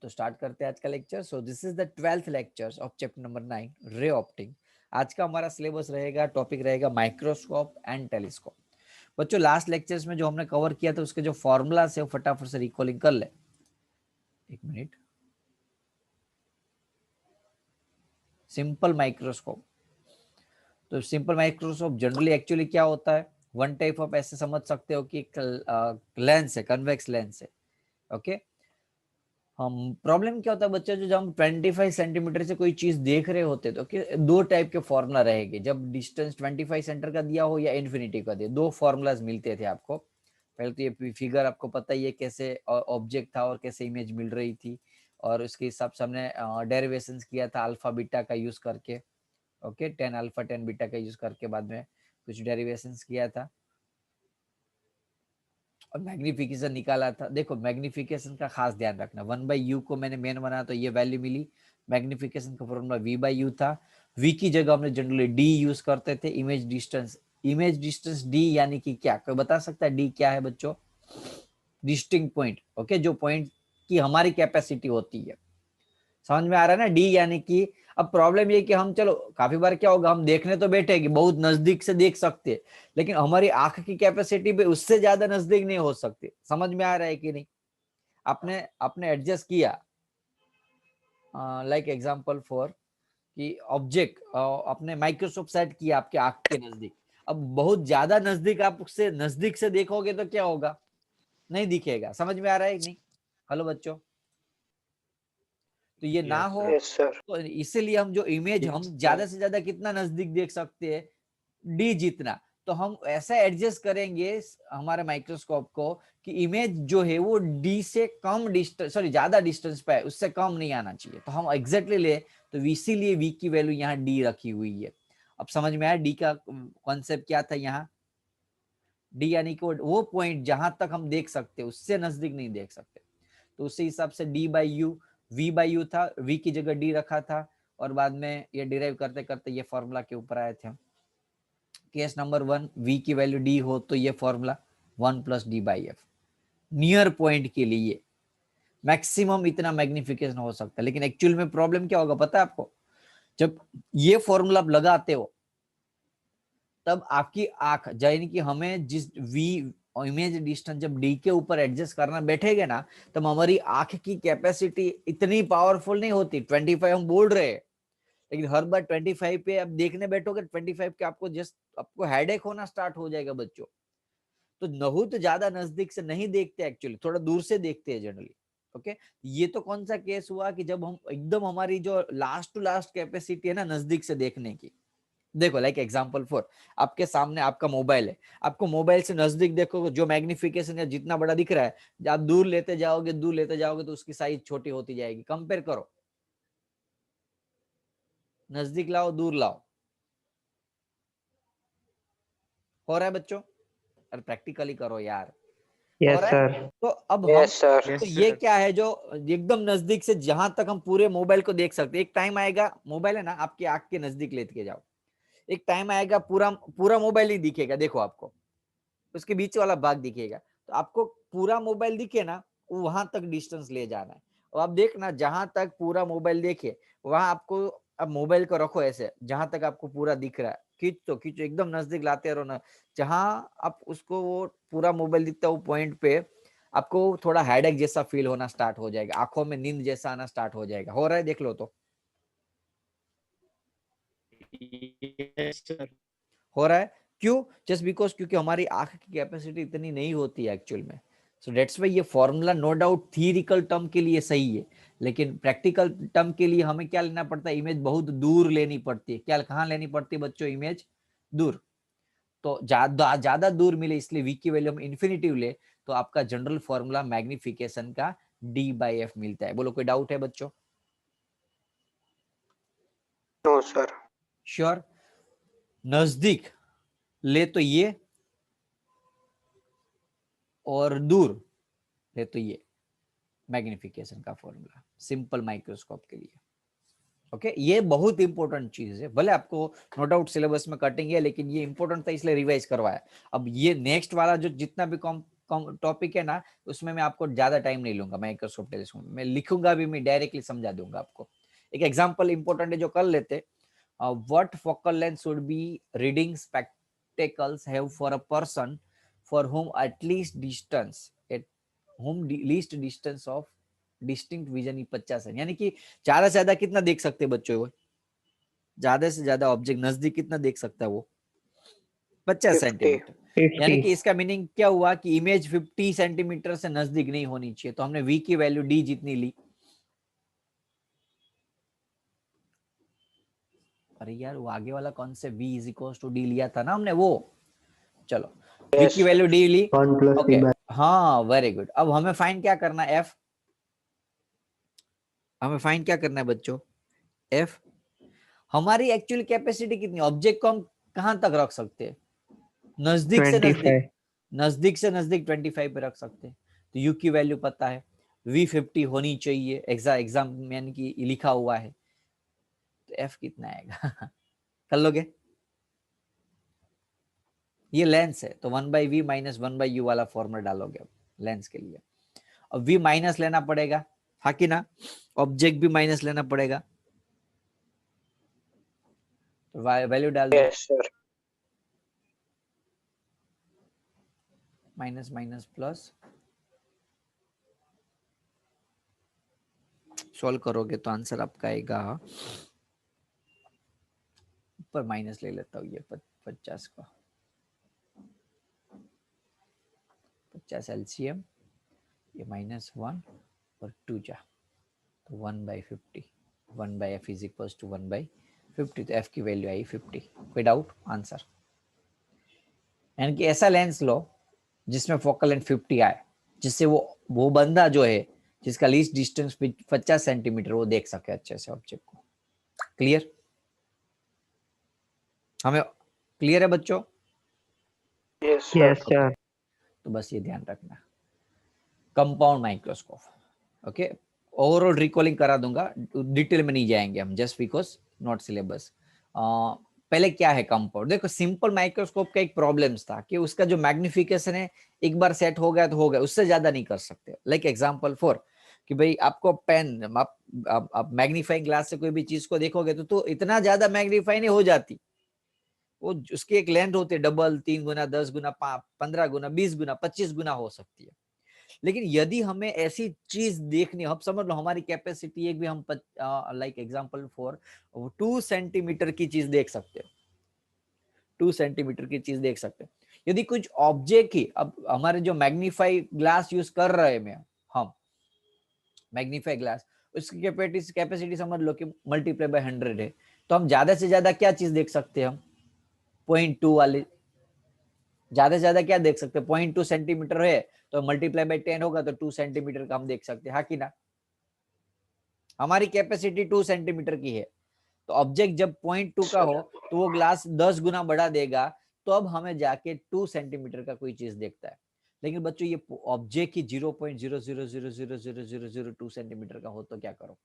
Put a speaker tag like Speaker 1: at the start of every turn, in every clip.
Speaker 1: तो स्टार्ट करते हैं आज का lecture. So this is the 12th lecture of chapter number 9 रे ऑप्टिक। आज का हमारा सिलेबस रहेगा, टॉपिक रहेगा माइक्रोस्कोप एंड टेलीस्कोप। बच्चों लास्ट लेक्चर्स में जो हमने कवर किया था उसके जो फॉर्मूलास है वो फटाफट से रिकॉलिंग कर ले। एक मिनट। सिंपल माइक्रोस्कोप, तो सिंपल माइक्रोस्कोप जनरली एक्चुअली क्या होता है, वन टाइप ऑफ, ऐसे समझ सकते हो कि लेंस है, कन्वेक्स लेंस है। ओके, हम प्रॉब्लम क्या होता है बच्चा, जो जब हम 25 सेंटीमीटर से कोई चीज देख रहे होते तो दो टाइप के फॉर्मूला रहेंगे। जब डिस्टेंस 25 सेंटर का दिया हो या इन्फिनिटी का दिया, दो फॉर्मूलाज मिलते थे आपको। पहले तो ये फिगर आपको पता ही है कैसे ऑब्जेक्ट था और कैसे इमेज मिल रही थी, और उसके हिसाब से हमने डेरिवेशन किया था अल्फा बीटा का यूज करके। ओके, 10 अल्फा 10 बीटा का यूज करके बाद में कुछ डेरिवेशन किया था और मैग्निफिकेशन निकाला था। देखो मैग्निफिकेशन का खास ध्यान रखना, 1/u को मैंने मेन बनाया तो ये वैल्यू मिली। मैग्निफिकेशन का फॉर्मूला v/u था। v की जगह हमने जनरली d यूज करते थे। Image distance, image distance d यानी कि क्या, कोई बता सकता है d क्या है बच्चों? Distinct point. ओके, जो पॉइंट की हमारी कैपेसिटी होती है, समझ में आ रहा है ना, डी यानी कि। अब प्रॉब्लम ये कि हम, चलो काफी बार क्या होगा, हम देखने तो बैठे कि बहुत नजदीक से देख सकते हैं, लेकिन हमारी आंख की कैपेसिटी पे उससे ज्यादा नजदीक नहीं हो सकती। समझ में आ रहा है कि नहीं? आपने आपने एडजस्ट किया, लाइक एग्जांपल फॉर कि ऑब्जेक्ट अपने माइक्रोस्कोप सेट किया आपके आंख के नजदीक। अब बहुत ज्यादा नजदीक, आप उससे नजदीक से देखोगे तो क्या होगा, नहीं दिखेगा। समझ में आ रहा है कि नहीं? हेलो बच्चों, तो ये ना हो
Speaker 2: यस सर।
Speaker 1: तो इसीलिए हम जो इमेज, हम ज्यादा से ज्यादा कितना नजदीक देख सकते हैं, डी जितना। तो हम ऐसा एडजस्ट करेंगे हमारे माइक्रोस्कोप को कि इमेज जो है वो डी से कम डिस्टेंस, सॉरी ज्यादा डिस्टेंस पे है, उससे कम नहीं आना चाहिए। तो हम एग्जैक्टली ले, तो इसीलिए वी की वैल्यू यहाँ डी रखी हुई है। अब समझ में आया डी का कॉन्सेप्ट क्या था यहाँ? डी यानी कि वो पॉइंट जहां तक हम देख सकते, उससे नजदीक नहीं देख सकते। तो उसी हिसाब से d/u, v/u था, v की जगह d रखा था, और बाद में ये डिराइव करते करते ये फॉर्मूला के ऊपर आए थे हम। केस नंबर 1, v की वैल्यू d हो तो ये फॉर्मूला 1 + d/f। नियर पॉइंट के लिए मैक्सिमम इतना मैग्निफिकेशन हो सकता है, लेकिन एक्चुअल में प्रॉब्लम क्या होगा पता है आपको? जब ये फॉर्मूला आप लगाते हो तब आपकी आंख, यानी कि हमें जिस v इमेज डिस्टेंस जब d के ऊपर एडजस्ट करना बैठेगा ना, तब हमारी आंख की कैपेसिटी इतनी पावरफुल नहीं होती। 25 हम बोल रहे हैं, लेकिन हर बार 25 पे आप देखने बैठोगे 25 के आपको जस्ट आपको हेडेक होना स्टार्ट हो जाएगा बच्चों। तो नहू तो ज्यादा नजदीक से नहीं देखते, एक्चुअली थोड़ा दूर से देखते हैं जनरली। ओके, ये तो कौन सा केस हुआ कि जब हम एकदम, हमारी जो लास्ट टू लास्ट कैपेसिटी है ना नजदीक से देखने की। देखो लाइक एग्जांपल फॉर, आपके सामने आपका मोबाइल है, आपको मोबाइल से नजदीक देखोगे जो मैग्निफिकेशन है जितना बड़ा दिख रहा है, जब आप दूर लेते जाओगे दूर लेते जाओगे तो उसकी साइज छोटी होती जाएगी। कंपेयर करो, नजदीक लाओ दूर लाओ, हो रहा है बच्चों? और प्रैक्टिकली करो यार, हो
Speaker 2: यस
Speaker 1: रहा है?
Speaker 2: सर।
Speaker 1: तो अब हम,
Speaker 2: यस सर।
Speaker 1: तो ये क्या है जो एकदम नजदीक से जहां तक हम पूरे मोबाइल को देख सकते, एक टाइम आएगा, मोबाइल है ना आपकी आंख के नजदीक लेके जाओ, एक टाइम आएगा पूरा पूरा मोबाइल ही दिखेगा। देखो आपको उसके बीच वाला भाग दिखेगा, तो आपको पूरा मोबाइल दिखे ना, वहां तक डिस्टेंस ले जाना है। और आप देखना जहां तक पूरा मोबाइल देखे वहां आपको, अब मोबाइल को रखो ऐसे जहां तक आपको पूरा दिख रहा है, खींचो खींचो एकदम नजदीक लाते रहो ना। जहां आप उसको वो पूरा मोबाइल दिखता है वो पॉइंट पे आपको थोड़ा हेडेक जैसा फील होना स्टार्ट हो जाएगा, आंखों में नींद जैसा आना स्टार्ट हो जाएगा। हो रहा है? देख लो तो,
Speaker 3: यस सर।
Speaker 1: हो रहा है। क्यों? जस्ट बिकॉज क्योंकि हमारी आंख की कैपेसिटी इतनी नहीं होती है एक्चुअल में। सो डेट्स वाई ये फॉर्मूला नो डाउट थियरिकल टर्म के लिए सही है, लेकिन प्रैक्टिकल टर्म के लिए हमें क्या लेना पड़ता है, इमेज बहुत दूर लेनी पड़ती है। क्या, कहाँ लेनी पड़ती है बच्चों इमेज? दूर। तो ज्यादा दूर मिले इसलिए v की वैल्यू हम इन्फिनिटिव ले, तो आपका जनरल फॉर्मूला मैग्निफिकेशन का d/f मिलता है। बोलो कोई डाउट है बच्चों?
Speaker 2: No sir.
Speaker 1: श्योर? नजदीक ले तो ये, और दूर ले तो ये, मैग्निफिकेशन का फॉर्मूला सिंपल माइक्रोस्कोप के लिए। ओके, ये बहुत इंपॉर्टेंट चीज है, भले आपको नो डाउट सिलेबस में कटिंग है, लेकिन ये इंपॉर्टेंट था इसलिए रिवाइज करवाया। अब ये नेक्स्ट वाला जो जितना भी टॉपिक है ना, उसमें मैं आपको ज्यादा टाइम नहीं लूंगा। माइक्रोस्कोप टेलीस्कोप में लिखूंगा भी, मैं डायरेक्टली समझा दूंगा आपको। एक एग्जांपल इंपॉर्टेंट है जो कर लेते। What focal length should be reading spectacles have for a person for whom at least distance of distinct vision is 50 है, यानी कि ज्यादा से ज्यादा कितना देख सकते हैं बच्चों? वो ज्यादा से ज्यादा ऑब्जेक्ट नजदीक कितना देख सकता है वो? 50
Speaker 2: 50।
Speaker 1: सेंटीमीटर। यानी कि
Speaker 3: 50
Speaker 1: इसका मीनिंग क्या हुआ कि इमेज 50 सेंटीमीटर से नजदीक नहीं होनी चाहिए। तो हमने वी की वैल्यू डी जितनी ली। अरे यार वो आगे वाला कौन से v is equal to D लिया था ना हमने, वो चलो v
Speaker 2: यस
Speaker 1: की वैल्यू डी ली।
Speaker 3: 1 plus
Speaker 1: ओके
Speaker 3: c by
Speaker 1: हाँ वेरी गुड। अब हमें फाइंड क्या करना है? f। हमें फाइंड क्या करना है बच्चों? f। हमारी एक्चुअल कैपेसिटी कितनी? ऑब्जेक्ट को हम कहां तक रख सकते हैं? नजदीक से नजदीक,
Speaker 3: 25
Speaker 1: नजदीक से नजदीक 25 पे रख सकते हैं। तो u की वैल्यू पता है, v 50 होनी चाहिए, एग्जाम यानी कि लिखा हुआ है। तो f कितना आएगा? कर लोगे? ये लेंस है तो 1/v माइनस 1/u वाला फॉर्मूला डालोगे अब लेंस के लिए। अब v माइनस लेना पड़ेगा, हाँ कि ना? ऑब्जेक्ट भी माइनस लेना पड़ेगा, तो वैल्यू डाल दो।
Speaker 2: Yes sir.
Speaker 1: Minus minus plus, solve करोगे तो आंसर आपका आएगा, ऊपर माइनस ले लेता हूँ ये 50 का, 50 एलसीएम, ये -1 और 2 जा तो 1/50, 1/f इज इक्वल टू 1/50। तो f की वैल्यू आई 50। कोई डाउट? आंसर यानी कि ऐसा लेंस लो जिसमें फोकल लेंथ 50 आए, जिससे वो बंदा जो है जिसका लीस्ट डिस्टेंस 50 सेंटीमीटर वो देख सके अच्छे से ऑब्जेक्ट को। क्लियर? हमें क्लियर है बच्चों?
Speaker 2: Yes
Speaker 3: yes
Speaker 2: sir.
Speaker 3: sir
Speaker 1: तो बस ये ध्यान रखना। Compound microscope, okay overall recalling करा दूंगा, डिटेल में नहीं जाएंगे हम, जस्ट बिकॉज नॉट सिलेबस। पहले क्या है कंपाउंड? देखो सिंपल माइक्रोस्कोप का एक प्रॉब्लम्स था कि उसका जो मैग्निफिकेशन है एक बार सेट हो गया तो हो गया, उससे ज्यादा नहीं कर सकते। लाइक एग्जांपल फॉर कि भाई आपको पेन, आप मैग्नीफाइंग ग्लास से कोई भी चीज को देखोगे तो इतना ज्यादा मैग्नीफाई नहीं हो जाती। वो उसकी एक लेंथ होती है, डबल, 3 गुना, 10 गुना, 15 गुना, 20 गुना, 25 गुना हो सकती है। लेकिन यदि हमें ऐसी चीज देखनी, अब समझ लो हमारी कैपेसिटी एक भी हम लाइक एग्जांपल फॉर 2 सेंटीमीटर की चीज देख सकते हो, 2 सेंटीमीटर की चीज देख सकते हो। यदि कुछ ऑब्जेक्ट ही, अब हमारे जो मैग्नीफाई ग्लास यूज कर रहे हैं हम मैग्नीफाई ग्लास, उसकी कैपेसिटी समझ लो कि मल्टीप्लाई बाय 100 है, तो हम ज्यादा से ज्यादा क्या चीज देख सकते हैं? हम 0.2 वाले ज्यादा से ज्यादा क्या देख सकते हैं? 0.2 सेंटीमीटर है तो मल्टीप्लाई बाय 10 होगा तो 2 सेंटीमीटर का हम देख सकते हैं, हाँ कि ना? हमारी कैपेसिटी 2 सेंटीमीटर की है, तो ऑब्जेक्ट जब 0.2 का हो तो वो ग्लास 10 गुना बढ़ा देगा, तो अब हमें जाके 2 सेंटीमीटर का कोई चीज देखता है। लेकिन बच्चों ये ऑब्जेक्ट ही 0.00000002 सेंटीमीटर का हो तो क्या करो?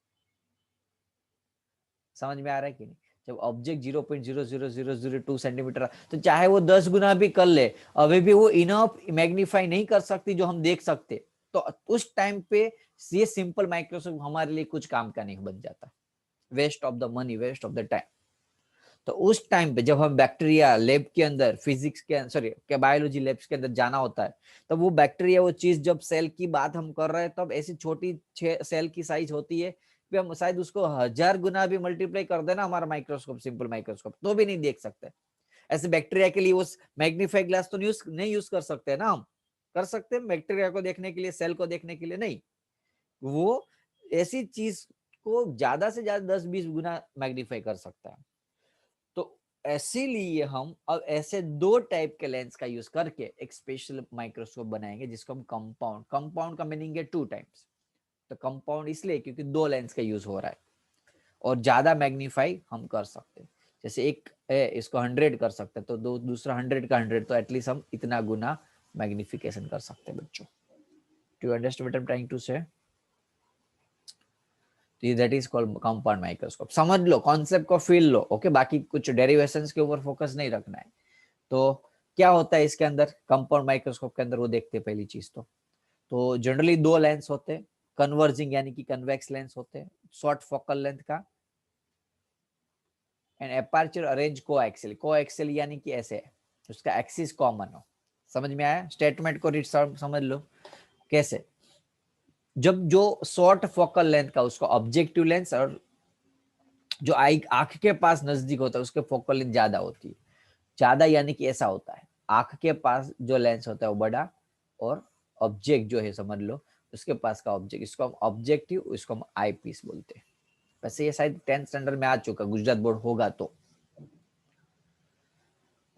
Speaker 1: समझ में आ रहा है कि नहीं? जब ऑब्जेक्ट 0.000002 सेंटीमीटर, तो चाहे वो 10 गुना भी कर ले, अभी भी वो इनफ मैग्नीफाई नहीं कर सकती जो हम देख सकते। तो उस टाइम पे ये सिंपल माइक्रोस्कोप हमारे लिए कुछ काम का नहीं बन जाता, waste of the money, waste of the time. तो उस टाइम पे जब हम बैक्टीरिया लैब के अंदर, फिजिक्स के सॉरी क्या बायोलॉजी लैब्स के अंदर जाना होता है, तब वो बैक्टीरिया, वो चीज, जब सेल की बात हम कर रहे हैं तब ऐसी छोटी सेल की साइज होती है कि हम शायद उसको 1000 गुना भी मल्टीप्लाई कर देना हमारा माइक्रोस्कोप, सिंपल माइक्रोस्कोप, तो भी नहीं देख सकते। ऐसे बैक्टीरिया के लिए उस मैग्नीफाई ग्लास तो नहीं यूज कर सकते ना हम? कर सकते हैं बैक्टीरिया को देखने के लिए, सेल को देखने के लिए नहीं। वो ऐसी चीज को ज्यादा से ज्यादा 10-20 गुना मैग्नीफाई कर सकता है। तो इसीलिए हम अब ऐसे 2 टाइप के लेंस का यूज करके एक स्पेशल माइक्रोस्कोप बनाएंगे जिसको हम कंपाउंड का मीनिंग है 2 टाइम्स। तो कंपाउंड इसलिए क्योंकि 2 लेंस का यूज हो रहा है और ज्यादा मैग्नीफाई हम कर सकते हैं। जैसे एक है इसको 100 कर सकते हैं, तो दूसरा 100 का 100, तो एटलीस्ट हम इतना गुना मैग्निफिकेशन कर सकते हैं बच्चों। Do you understand what I am trying to say? That is called compound microscope. समझ लो, कॉन्सेप्ट को फील लो, ओके? बाकी कुछ डेरिवेशंस के ऊपर फोकस नहीं रखना है। तो क्या होता है इसके अंदर, कंपाउंड माइक्रोस्कोप के अंदर, वो देखते हैं पहली चीज। तो जनरली दो लेंस होते हैं, कन्वर्जिंग यानी कि कन्वेक्स लेंस होते हैं, शॉर्ट फोकल लेंथ का, एंड एपर्चर अरेंज कोएक्सियल यानी कि ऐसे है, उसका एक्सिस कॉमन हो। समझ में आया? स्टेटमेंट को रीड समझ लो कैसे। जब जो शॉर्ट फोकल लेंथ का उसका ऑब्जेक्टिव लेंस, और जो आंख के पास नजदीक होता है उसके फोकल लेंथ ज्यादा होती है। ज्यादा यानी कि ऐसा होता है, आंख के पास जो लेंस होता है वो बड़ा, और ऑब्जेक्ट जो है समझ लो उसके पास का ऑब्जेक्ट, इसको हम ऑब्जेक्टिव, इसको हम आई पीस बोलते हैं। वैसे ये शायद 10th स्टैंडर्ड में आ चुका, गुजरात बोर्ड होगा तो।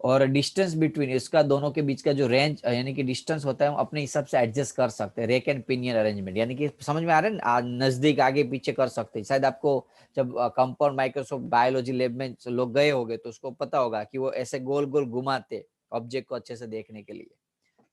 Speaker 1: और डिस्टेंस बिटवीन, इसका दोनों के बीच का जो रेंज यानी कि डिस्टेंस होता है, हम अपने हिसाब से एडजस्ट कर सकते हैं। रेक एंड पिनियन अरेंजमेंट यानी कि समझ में आ रहा है ना, नजदीक आगे पीछे कर सकते हैं। शायद आपको जब कंपाउंड माइक्रोस्कोप बायोलॉजी लैब में लोग गए होंगे तो उसको पता होगा कि वो ऐसे गोल गोल घुमाते ऑब्जेक्ट को अच्छे से देखने के लिए,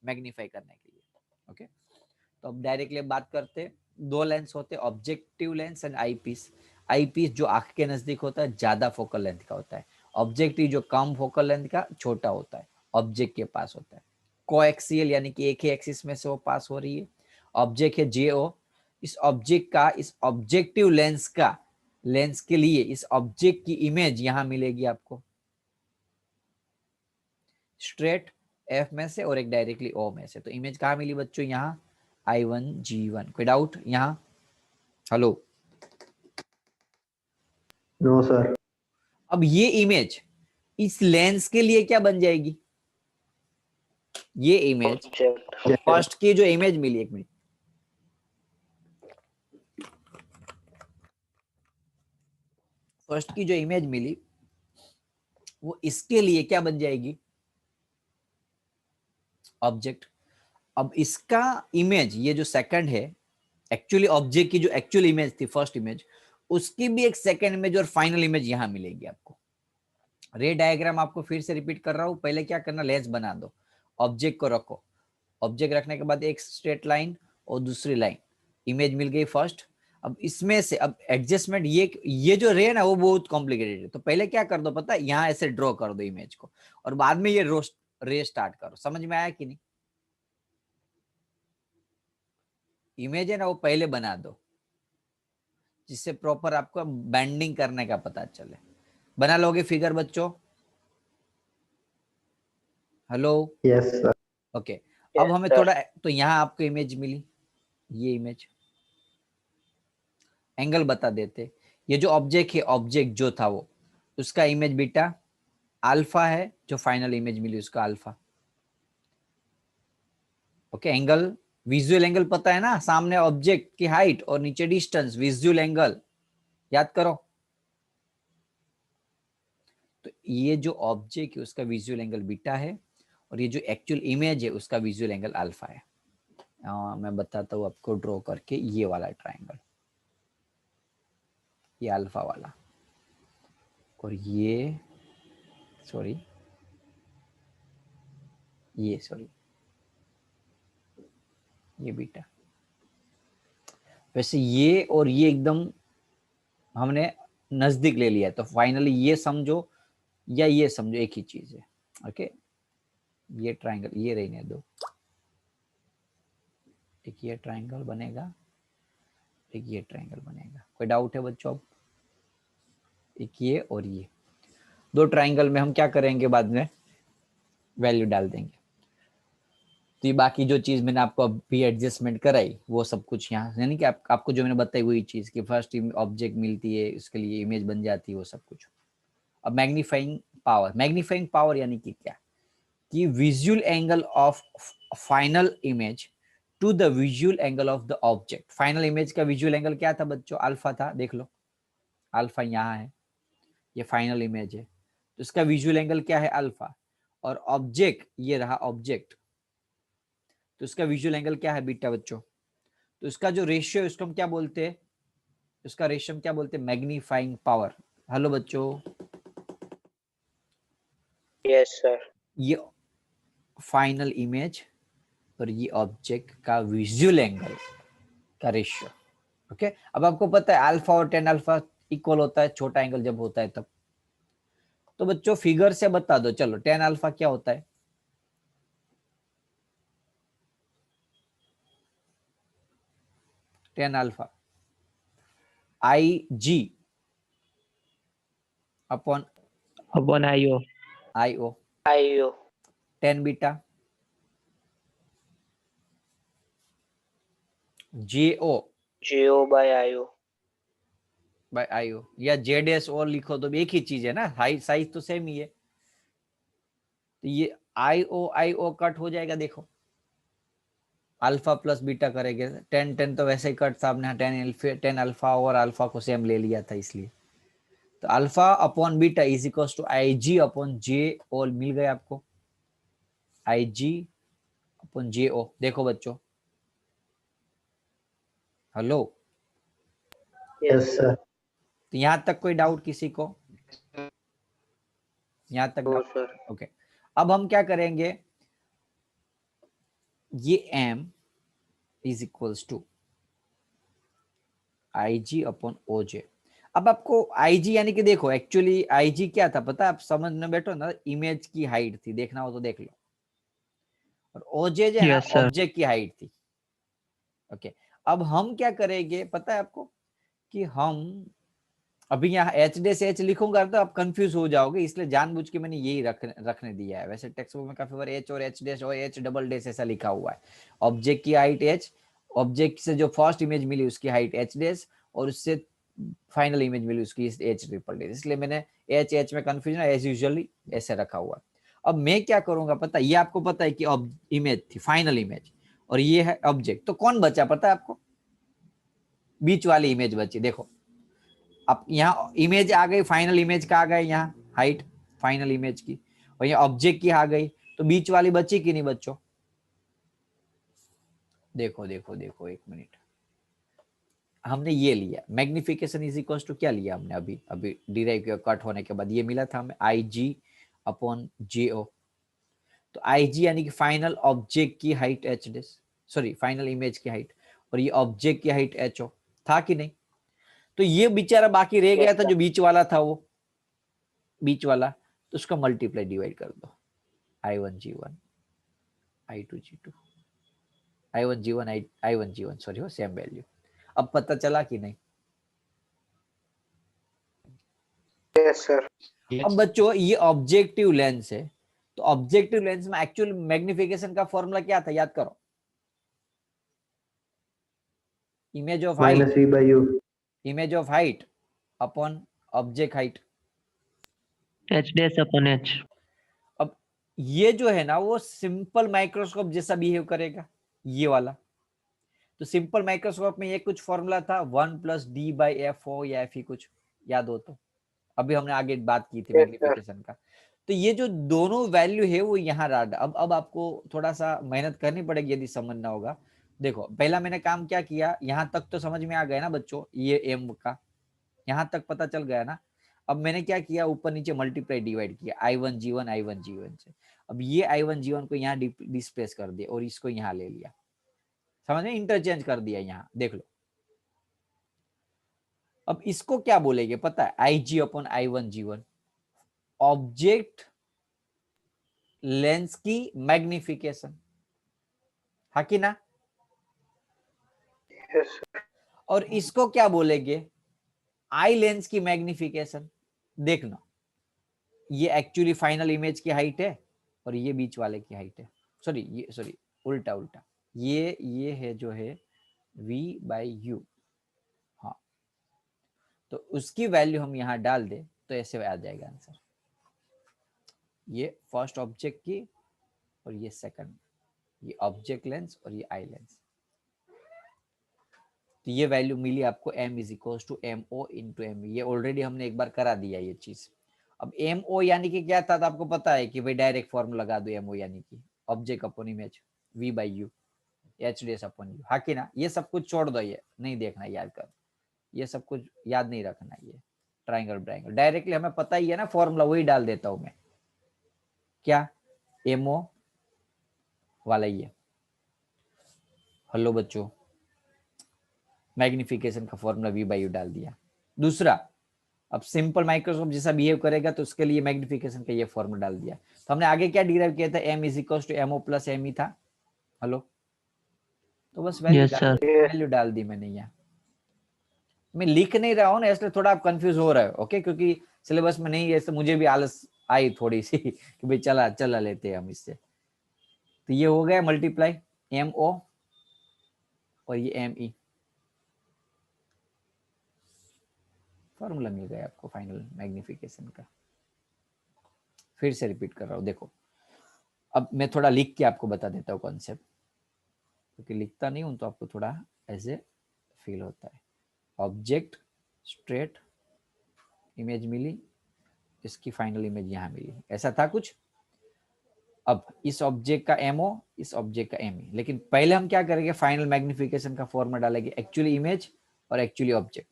Speaker 1: मैग्नीफाई करने के लिए। ओके, तो अब डायरेक्टली बात करते, दो लेंस होते, objective lens and eyepiece. Eyepiece जो आंख के नजदीक होता है, ज्यादा फोकल लेंथ का होता है। ऑब्जेक्टिव जो कम फोकल लेंथ का, छोटा होता है, ऑब्जेक्ट के पास होता है। कोएक्सियल यानी कि एक ही एक्सिस में से वो पास हो रही है। ऑब्जेक्ट है जेओ, इस ऑब्जेक्ट का, इस ऑब्जेक्टिव लेंस का, लेंस के लिए इस ऑब्जेक्ट की इमेज यहां मिलेगी आपको स्ट्रेट एफ में से, और एक डायरेक्टली ओ में से। तो इमेज कहाँ मिली बच्चों? यहाँ I1G1। कोई डाउट यहाँ? हेलो?
Speaker 4: No sir.
Speaker 1: अब ये इमेज इस लेंस के लिए क्या बन जाएगी? ये इमेज
Speaker 2: Object.
Speaker 1: फर्स्ट की जो इमेज मिली, एक मिनट, फर्स्ट की जो इमेज मिली वो इसके लिए क्या बन जाएगी? ऑब्जेक्ट। अब इसका इमेज, ये जो सेकंड है, एक्चुअली ऑब्जेक्ट की जो एक्चुअल इमेज थी, फर्स्ट इमेज, उसकी भी एक सेकंड इमेज और फाइनल इमेज यहां मिलेगी आपको। रे डायग्राम आपको फिर से रिपीट कर रहा हूं, पहले क्या करना, लेंस बना दो, ऑब्जेक्ट को रखो, ऑब्जेक्ट रखने के बाद एक स्ट्रेट लाइन और दूसरी लाइन, इमेज मिल गई फर्स्ट। अब इसमें से अब एडजस्टमेंट, ये जो रे ना वो बहुत कॉम्प्लिकेटेड है, तो पहले क्या कर दो पता है, यहाँ ऐसे ड्रॉ कर दो इमेज को, और बाद में ये रे स्टार्ट करो। समझ में आया कि नहीं? इमेज है ना वो पहले बना दो, जिससे प्रॉपर आपको बैंडिंग करने का पता चले। बना लोगे फिगर बच्चों? हेलो?
Speaker 4: Yes sir.
Speaker 1: ओके, अब
Speaker 2: Yes,
Speaker 1: हमें
Speaker 2: sir.
Speaker 1: थोड़ा, तो यहाँ आपको इमेज मिली, ये इमेज, एंगल बता देते। ये जो ऑब्जेक्ट है, ऑब्जेक्ट जो था वो, उसका इमेज बीटा अल्फा है, जो फाइनल इमेज मिली उसका alpha. Okay, angle, visual angle पता है ना, सामने ऑब्जेक्ट की हाइट और नीचे डिस्टेंस, विजुअल एंगल याद करो। तो ये जो ऑब्जेक्ट है उसका विजुअल एंगल बीटा है, और ये जो एक्चुअल इमेज है उसका विजुअल एंगल अल्फा है। मैं बताता हूँ आपको ड्रॉ करके, ये वाला ट्राइंगल, ये अल्फा वाला, और ये सॉरी, ये सॉरी, ये बीटा। वैसे ये और ये एकदम हमने नजदीक ले लिया, तो फाइनली ये समझो या ये समझो एक ही चीज है। ओके, ये ट्राइंगल, ये रहने दो, एक ये ट्राइंगल बनेगा, एक ये ट्राइंगल बनेगा। कोई डाउट है बच्चों? अब एक ये और ये दो ट्राइंगल में हम क्या करेंगे, बाद में वैल्यू डाल देंगे। तो ये बाकी जो चीज मैंने आपको अभी एडजस्टमेंट कराई वो सब कुछ यहाँ, यानी कि आपको जो मैंने बताई वही चीज कि फर्स्ट ऑब्जेक्ट मिलती है, उसके लिए इमेज बन जाती है, वो सब कुछ। अब मैग्नीफाइंग पावर, मैग्नीफाइंग पावर यानी कि क्या, कि visual angle of final image to the visual angle of the object. Final image का विजुअल एंगल क्या था बच्चों? अल्फा था, देख लो अल्फा यहाँ है, ये फाइनल इमेज है, तो इसका विजुअल एंगल क्या है? अल्फा। और ऑब्जेक्ट ये रहा ऑब्जेक्ट, तो इसका विजुअल एंगल क्या है? बीटा बच्चों। तो इसका जो रेशियो है उसको हम क्या बोलते हैं? इसका रेशियो हम क्या बोलते हैं? Magnifying power. हेलो बच्चों?
Speaker 2: Yes, sir.
Speaker 1: ये फाइनल इमेज और ये ऑब्जेक्ट का विजुअल एंगल का रेशियो। ओके, अब आपको पता है अल्फा और टेन अल्फा इक्वल होता है छोटा एंगल जब होता है तब। तो बच्चों फिगर से बता दो, चलो टेन अल्फा क्या होता है? 10 alpha, I G upon
Speaker 3: upon IO,
Speaker 1: I O,
Speaker 2: IO.
Speaker 1: 10 beta J O
Speaker 2: GO by IO.
Speaker 1: By I O, या जेड एस और लिखो तो भी एक ही चीज है ना, हाइट साइज तो सेम ही है। तो ये आई ओ कट हो जाएगा, देखो अल्फा प्लस बीटा करेंगे, 10 तो वैसे ही कट था, आपने 10 अल्फा और अल्फा को सेम ले लिया था इसलिए। तो alpha upon beta is equal to I G upon J O, मिल गया आपको, आई जी अपॉन जे ओ। देखो बच्चों, हेलो,
Speaker 4: Yes, sir.
Speaker 1: तो यहां तक कोई डाउट किसी को? यहां तक
Speaker 2: No,
Speaker 1: डाउट?
Speaker 2: sir.
Speaker 1: ओके, अब हम क्या करेंगे, ये m is equals to I G upon O J. अब आपको आई जी यानी कि देखो एक्चुअली आई जी क्या था पता है, आप समझने बैठो ना, इमेज की हाइट थी, देखना हो तो देख लो, और ओजे जो है ना
Speaker 3: Yes, sir.
Speaker 1: ऑब्जेक्ट की हाइट थी। ओके, अब हम क्या करेंगे पता है आपको, कि हम अभी यहाँ एच डे से एच लिखूंगा तो आप कंफ्यूज हो जाओगे, इसलिए जानबूझ के मैंने यही रखने दिया है। वैसे टेक्स्ट बुक में काफी बार एच और एच डैश और एच डबल डैश ऐसा लिखा हुआ है। ऑब्जेक्ट की हाइट एच, ऑब्जेक्ट से जो फर्स्ट इमेज मिली उसकी हाइट एच डैश, और उससे फाइनल इमेज मिली उसकी एच ट्रिपल डैश, इसलिए मैंने एच एच में कंफ्यूजन एज यूजुअली ऐसे रखा हुआ। अब मैं क्या करूंगा पता, ये आपको पता है कि इमेज थी फाइनल इमेज, और ये है ऑब्जेक्ट, तो कौन बचा पता है आपको? बीच वाली इमेज बची। देखो अब यहाँ इमेज आ गई, फाइनल इमेज का आ गया यहाँ हाइट फाइनल इमेज की, और यहाँ ऑब्जेक्ट की आ गई, तो बीच वाली बची कि नहीं बच्चों? देखो देखो देखो, एक मिनट, हमने ये लिया मैग्निफिकेशन इज इक्वल टू क्या लिया हमने अभी अभी डिराइव किया, कट होने के बाद ये मिला था हमें आई जी अपॉन जे ओ। तो आई जी यानी कि फाइनल ऑब्जेक्ट की हाइट एच डेस, सॉरी फाइनल इमेज की हाइट, और ये ऑब्जेक्ट की हाइट एच ओ था कि नहीं? तो ये बेचारा बाकी रह गया था जो बीच वाला था, वो बीच वाला, तो उसका मल्टीप्लाई डिवाइड कर दो, I one G one I two G two, I one G one I one G one, sorry हो सेम वैल्यू। अब पता चला कि नहीं?
Speaker 2: Yes, sir.
Speaker 1: अब बच्चों ये ऑब्जेक्टिव लेंस है, तो ऑब्जेक्टिव लेंस में एक्चुअल मैग्निफिकेशन का फॉर्मूला क्या था, याद करो, image of height,
Speaker 4: Minus V by U.
Speaker 1: Image of height upon object height.
Speaker 3: H dash upon H.
Speaker 1: अब ये जो है ना वो सिंपल माइक्रोस्कोप जैसा बिहेव करेगा, ये वाला। तो सिंपल माइक्रोस्कोप में ये कुछ फॉर्मूला था 1 प्लस डी बाई एफ हो या एफ ही कुछ, याद हो तो? अभी हमने आगे बात की थी
Speaker 2: Yes,
Speaker 1: मैग्निफिकेशन का। तो ये जो दोनों वैल्यू है वो यहाँ डाला। अब आपको थोड़ा सा मेहनत करनी पड़ेगी यदि समझना होगा। देखो पहला मैंने काम क्या किया, यहाँ तक तो समझ में आ गया ना बच्चों, ये एम का यहाँ तक पता चल गया ना। अब मैंने क्या किया, ऊपर नीचे मल्टीप्लाई डिवाइड किया आई वन जी वन से। अब ये आई वन जी वन को यहाँ डिस्प्लेस कर दिया और इसको यहाँ ले लिया, समझ में, इंटरचेंज कर दिया यहाँ, देख लो। अब इसको क्या बोलेंगे पता है, I G upon I one G one, object lens की मैग्निफिकेशन, हा कि ना?
Speaker 2: yes, sir.
Speaker 1: और इसको क्या बोलेंगे, आई लेंस की मैग्निफिकेशन। देखना ये एक्चुअली फाइनल इमेज की हाइट है और ये बीच वाले की हाइट है, सॉरी उल्टा उल्टा, ये है जो है v बाई यू। हाँ, तो उसकी वैल्यू हम यहाँ डाल दे तो ऐसे आ जाएगा आंसर, ये फर्स्ट ऑब्जेक्ट की और ये सेकंड, ये ऑब्जेक्ट लेंस और ये आई लेंस। तो ये वैल्यू मिली आपको m is equal to M O into M, ये ऑलरेडी हमने एक बार करा दिया ये चीज। अब एम ओ यानी कि क्या था, तो आपको पता है कि भाई डायरेक्ट फॉर्मूला लगा दो, एम ओ यानी कि object upon image v by U H days upon you, हाँ कि ना? ये सब कुछ छोड़ दो, ये नहीं देखना, याद कर, ये सब कुछ याद नहीं रखना, ये ट्राइंगल ब्राइंगल डायरेक्टली हमें पता ही है ना फॉर्मूला, वही डाल देता हूं मैं, क्या एम ओ वाला ये। हेलो बच्चों, मैग्निफिकेशन का फॉर्मूला v बाई यू डाल दिया। दूसरा, अब सिंपल माइक्रोस्कोप जैसा बिहेव करेगा तो उसके लिए मैग्निफिकेशन का ये फॉर्मूला डाल दिया। तो हमने आगे क्या डिराइव किया था, m is equal to M O plus M ही था। हेलो, तो बस वैल्यू
Speaker 3: Yes, sir.
Speaker 1: वैल्यू डाल दी मैंने यहाँ, मैं लिख नहीं रहा हूँ ना, इसलिए थोड़ा आप कंफ्यूज हो रहे हो, ओके, क्योंकि सिलेबस में नहीं है, इससे मुझे भी आलस आई थोड़ी सी कि भाई चला चला लेते हैं हम इससे। तो ये हो गया मल्टीप्लाई MO और ये ME, फॉर्मूला मिल गया आपको फाइनल मैग्निफिकेशन का। फिर से रिपीट कर रहा हूँ, देखो अब मैं थोड़ा लिख के आपको बता देता हूँ कॉन्सेप्ट, क्योंकि लिखता नहीं हूँ तो आपको थोड़ा ऐसे फील होता है। ऑब्जेक्ट स्ट्रेट इमेज मिली, इसकी फाइनल इमेज यहाँ मिली, ऐसा था कुछ। अब इस ऑब्जेक्ट का MO, इस ऑब्जेक्ट का ME, लेकिन पहले हम क्या करेंगे, फाइनल मैग्निफिकेशन का फॉर्मूला डालेंगे, एक्चुअली इमेज और एक्चुअली ऑब्जेक्ट।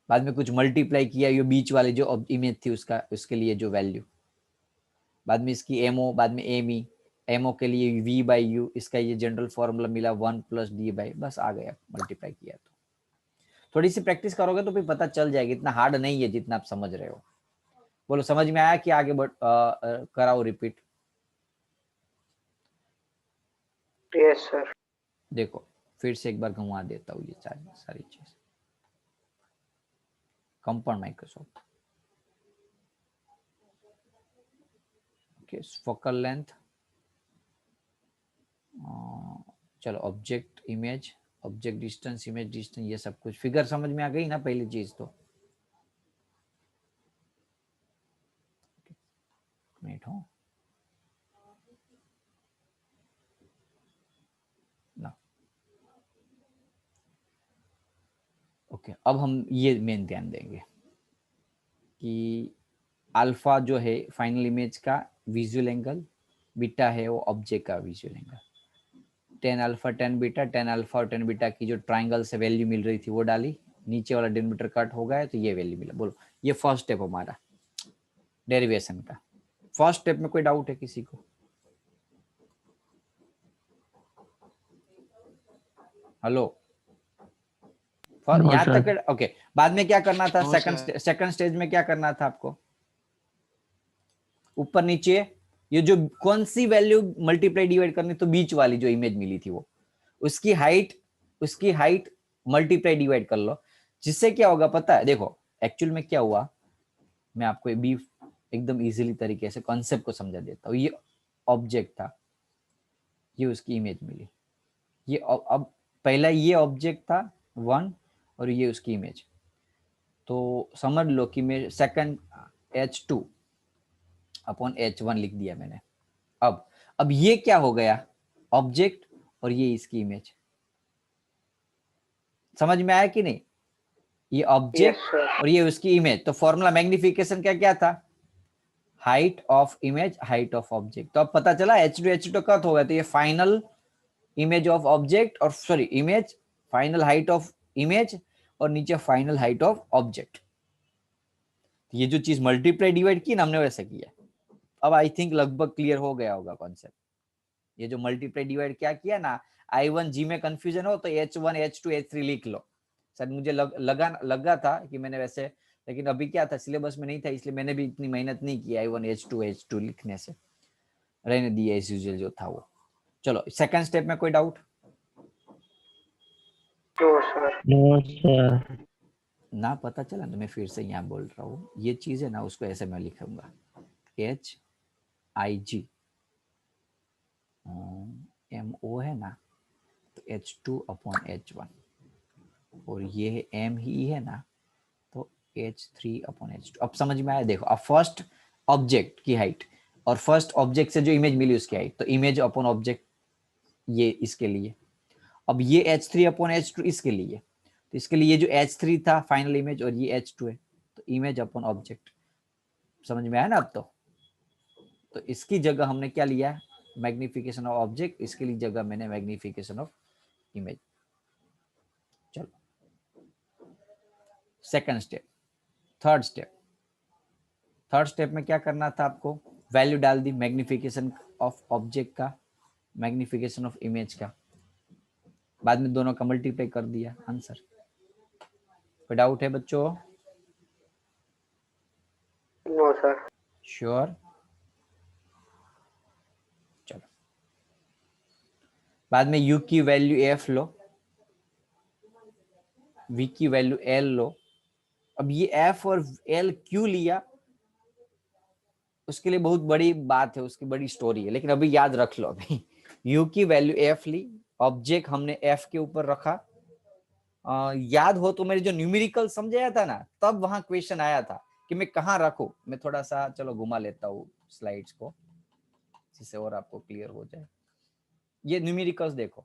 Speaker 1: बाद में कुछ मल्टीप्लाई किया ये बीच वाले जो इमेज थी उसका, उसके लिए जो वैल्यू, बाद में इसकी MO, बाद में ME, MO के लिए V/U, इसका ये जनरल फॉर्मूला मिला 1 + D/, बस आ गया, मल्टीप्लाई किया। तो थोड़ी सी प्रैक्टिस करोगे तो फिर पता चल जाएगा, इतना हार्ड नहीं है जितना आप समझ रहे हो। बोलो समझ में आया कि आगे कराओ रिपीट?
Speaker 2: Yes sir.
Speaker 1: देखो फिर से एक बार घुमा देता हूँ ये सारी चीज। Compound Microsoft, okay, focal length, चलो object image, object distance, image distance, ये सब कुछ फिगर समझ में आ गई ना पहली चीज तो। मिनट हो ना, ओके। अब हम ये मेन ध्यान देंगे कि अल्फा जो है फाइनल इमेज का विजुअल एंगल, बीटा है वो ऑब्जेक्ट का visual angle. 10 alpha 10 beta, 10 alpha और 10 बीटा की जो ट्राइंगल से वैल्यू मिल रही थी वो डाली, नीचे वाला डिनोमिनेटर कट हो गया तो ये वैल्यू मिला। बोलो ये फर्स्ट स्टेप हमारा डेरिवेशन का। फर्स्ट स्टेप में कोई डाउट है किसी को? हेलो,
Speaker 3: No,
Speaker 1: यहाँ
Speaker 3: sir.
Speaker 1: तक ओके। बाद में क्या करना था?
Speaker 2: No, sir.
Speaker 1: सेकंड स्टेज में क्या करना था आपको? ऊपर नीचे ये जो कौन सी वैल्यू मल्टीप्लाई डिवाइड करनी, तो बीच वाली जो इमेज मिली थी वो, उसकी हाइट मल्टीप्लाई डिवाइड कर लो, जिससे क्या होगा पता है? देखो एक्चुअल में क्या हुआ, मैं आपको भी एकदम इजीली तरीके से कॉन्सेप्ट को समझा देता हूँ। ये ऑब्जेक्ट था, ये उसकी इमेज मिली, ये अब पहला ये ऑब्जेक्ट था 1 और ये उसकी इमेज, तो समझ लो कि मैं सेकंड H2 अपॉन H1 लिख दिया मैंने। अब ये क्या हो गया? ऑब्जेक्ट और ये इसकी इमेज। समझ में आया कि नहीं? ये ऑब्जेक्ट
Speaker 2: Yes, sir.
Speaker 1: और ये उसकी इमेज, तो फॉर्मूला मैग्निफिकेशन का क्या था? Height of image, height of object. तो अब पता चला H2 कट हो गया, तो ये फाइनल इमेज ऑफ ऑब्जेक्ट, और sorry image, final height of image, और नीचे फाइनल हाइट ऑफ ऑब्जेक्ट। ये जो चीज मल्टीप्लाई डिवाइड की ना हमने, वैसे किया। अब आई थिंक लगभग क्लियर हो गया होगा कॉन्सेप्ट। ये जो मल्टीप्लाई डिवाइड क्या किया ना, I1G में कंफ्यूजन हो तो H1 H2 H3 लिख लो। सर मुझे लगा था कि मैंने वैसे, लेकिन अभी क्या था सिलेबस में नहीं था, इसलिए मैंने भी इतनी मेहनत नहीं की I1 H2 H2 लिखने से, रहने दिया एज यूजुअल जो था वो। चलो सेकंड स्टेप में कोई doubt?
Speaker 2: No, sir.
Speaker 3: No, sir.
Speaker 1: ना पता चला तो मैं फिर से यहाँ बोल रहा हूँ, ये चीज है ना उसको ऐसे मैं लिखूंगा HIG, MO है ना, तो H2 अपॉन H1, और ये M ही है ना, तो H3 अपॉन H2। अब समझ में आया? देखो अब फर्स्ट ऑब्जेक्ट की हाइट और फर्स्ट ऑब्जेक्ट से जो इमेज मिली उसकी हाइट, तो इमेज अपॉन ऑब्जेक्ट ये इसके लिए। अब ये H3 अपॉन H2 इसके लिए, तो इसके लिए ये जो H3 था फाइनल इमेज और ये H2 है, तो इमेज अपॉन ऑब्जेक्ट। समझ में आया ना अब? तो इसकी जगह हमने क्या लिया? मैग्निफिकेशन ऑफ ऑब्जेक्ट, इसके लिए जगह मैंने मैग्निफिकेशन ऑफ इमेज। चलो सेकंड स्टेप। थर्ड स्टेप में क्या करना था आपको? वैल्यू डाल दी, मैग्निफिकेशन ऑफ ऑब्जेक्ट का, मैग्निफिकेशन ऑफ इमेज का, बाद में दोनों का मल्टीप्लाई कर दिया, आंसर। कोई डाउट है बच्चों?
Speaker 2: No, sir.
Speaker 1: श्योर? चलो बाद में u की वैल्यू f लो, v की वैल्यू l लो। अब ये f और l क्यों लिया, उसके लिए बहुत बड़ी बात है, उसकी बड़ी स्टोरी है, लेकिन अभी याद रख लो। अभी u की वैल्यू f ली, ऑब्जेक्ट हमने f के ऊपर रखा। याद हो तो मेरे जो न्यूमेरिकल समझाया था ना, तब वहां क्वेश्चन आया था कि मैं कहाँ रखूं। मैं थोड़ा सा चलो घुमा लेता हूँ स्लाइड्स को, जिससे और आपको क्लियर हो जाए। ये न्यूमेरिकल्स देखो,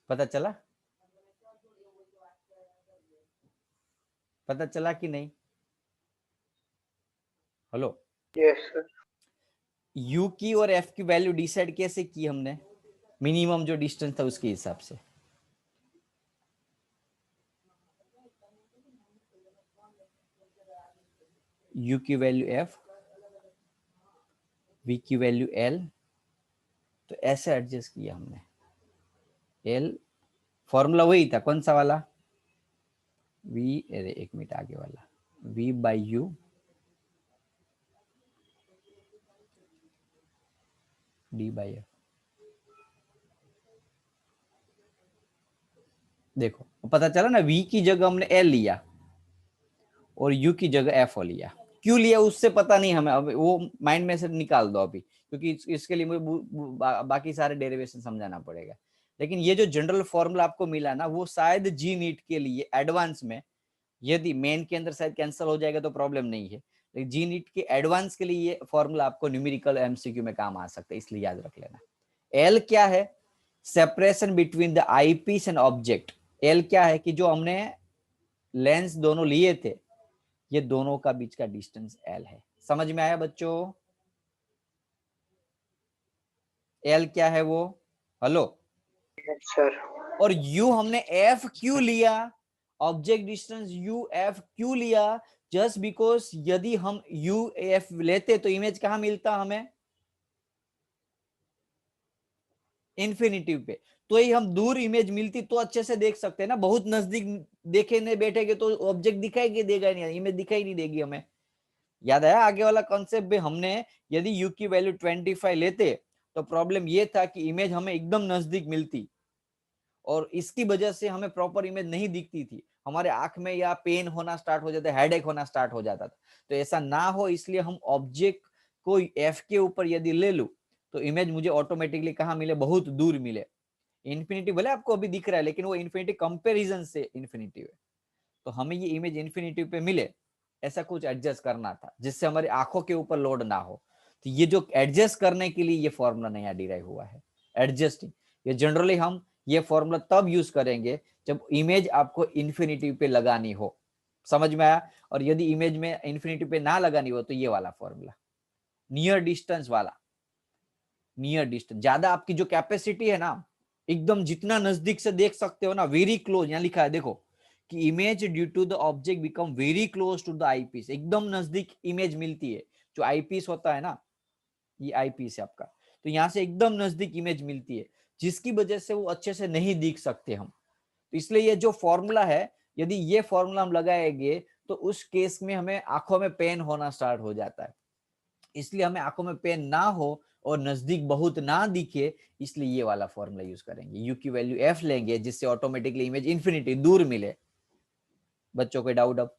Speaker 1: पता चला, पता चला कि नहीं? Hello,
Speaker 2: Yes, sir.
Speaker 1: u की और f की वैल्यू डिसाइड कैसे की हमने? मिनिमम जो डिस्टेंस था उसके हिसाब से। u की वैल्यू f, v की वैल्यू l, तो ऐसे एडजस्ट किया हमने। l फॉर्मूला वही था, कौन सा वाला? v, अरे एक मिनट आगे वाला, v by u d by f। देखो पता चला ना, v की जगह हमने l लिया और u की जगह f लिया। क्यों लिया उससे पता नहीं हमें, अब वो माइंड में से निकाल दो अभी, क्योंकि इसके लिए मुझे बाकी सारे डेरिवेशन समझाना पड़ेगा। लेकिन ये जो जनरल फॉर्मूला आपको मिला ना, वो शायद जी नीट के लिए एडवांस में, यदि मेन के अंदर शायद कैंसिल हो जाएगा तो प्रॉब्लम नहीं है, लेकिन जी नीट के एडवांस के लिए ये फॉर्मूला आपको न्यूमेरिकल एमसीक्यू में काम आ सकता है, इसलिए याद रख लेना। एल क्या है? Separation between the eyepiece and object. L क्या है कि जो हमने लेंस दोनों लिए थे, ये दोनों का बीच का डिस्टेंस एल है। समझ में आया बच्चों? एल क्या है वो? हेलो।
Speaker 2: Yes, sir.
Speaker 1: और यू हमने एफ क्यों लिया? ऑब्जेक्ट डिस्टेंस यू एफ क्यों लिया? जस्ट बिकॉज यदि हम यू एफ लेते तो इमेज कहां मिलता हमें? इन्फिनिटिव पे। तो ही हम दूर इमेज मिलती तो अच्छे से देख सकते हैं ना, बहुत नजदीक देखे नहीं बैठेगे तो ऑब्जेक्ट दिखाई देगा नहीं, इमेज दिखाई नहीं देगी हमें। याद आया आगे वाला कॉन्सेप्ट भी? हमने यदि u की वैल्यू 25 लेते तो प्रॉब्लम ये था कि इमेज हमें एकदम नजदीक मिलती और इसकी वजह से हमें प्रॉपर इमेज नहीं दिखती थी, हमारे आंख में या पेन होना स्टार्ट हो जाता, हेडेक होना स्टार्ट हो जाता था। तो ऐसा ना हो इसलिए हम ऑब्जेक्ट को f के ऊपर यदि ले लूं तो इमेज मुझे ऑटोमेटिकली कहाँ मिले? बहुत दूर मिले। इन्फिनिटी भले आपको अभी दिख रहा है, लेकिन वो इन्फिनिटी कंपेरिजन से इन्फिनिटी है। तो हमें ये इमेज इन्फिनिटी पे मिले, ऐसा कुछ एडजस्ट करना था जिससे हमारी आंखों के ऊपर लोड ना हो। तो ये जो एडजस्ट करने के लिए ये फॉर्मूला नया डिराइव हुआ है, एडजस्टिंग। ये जनरली हम ये फॉर्मूला तब यूज करेंगे जब इमेज आपको इन्फिनिटी पे लगानी हो। समझ में आया? और यदि इमेज में इन्फिनिटी पे ना लगानी हो तो ये वाला फॉर्मूला, नियर डिस्टेंस वाला। नियर डिस्टेंस, ज्यादा आपकी जो कैपेसिटी है ना, एकदम जितना नजदीक से देख सकते हो ना, वेरी क्लोज, यहाँ लिखा है देखो कि image due to the object become very close to the eyepiece. एकदम नजदीक इमेज मिलती है। जो आईपीस होता है ना, ये आईपीस है आपका, तो यहाँ से एकदम नजदीक इमेज मिलती है, जिसकी वजह से वो अच्छे से नहीं दिख सकते हम। तो इसलिए ये जो फॉर्मूला है, यदि ये फॉर्मूला हम लगाएंगे तो उस केस में हमें आंखों में पेन होना स्टार्ट हो जाता है। इसलिए हमें आंखों में पेन ना हो और नजदीक बहुत ना दिखे, इसलिए ये वाला फॉर्मूला यूज करेंगे। यू की वैल्यू एफ लेंगे जिससे ऑटोमेटिकली इमेज इन्फिनिटी दूर मिले। बच्चों कोई डाउट? अब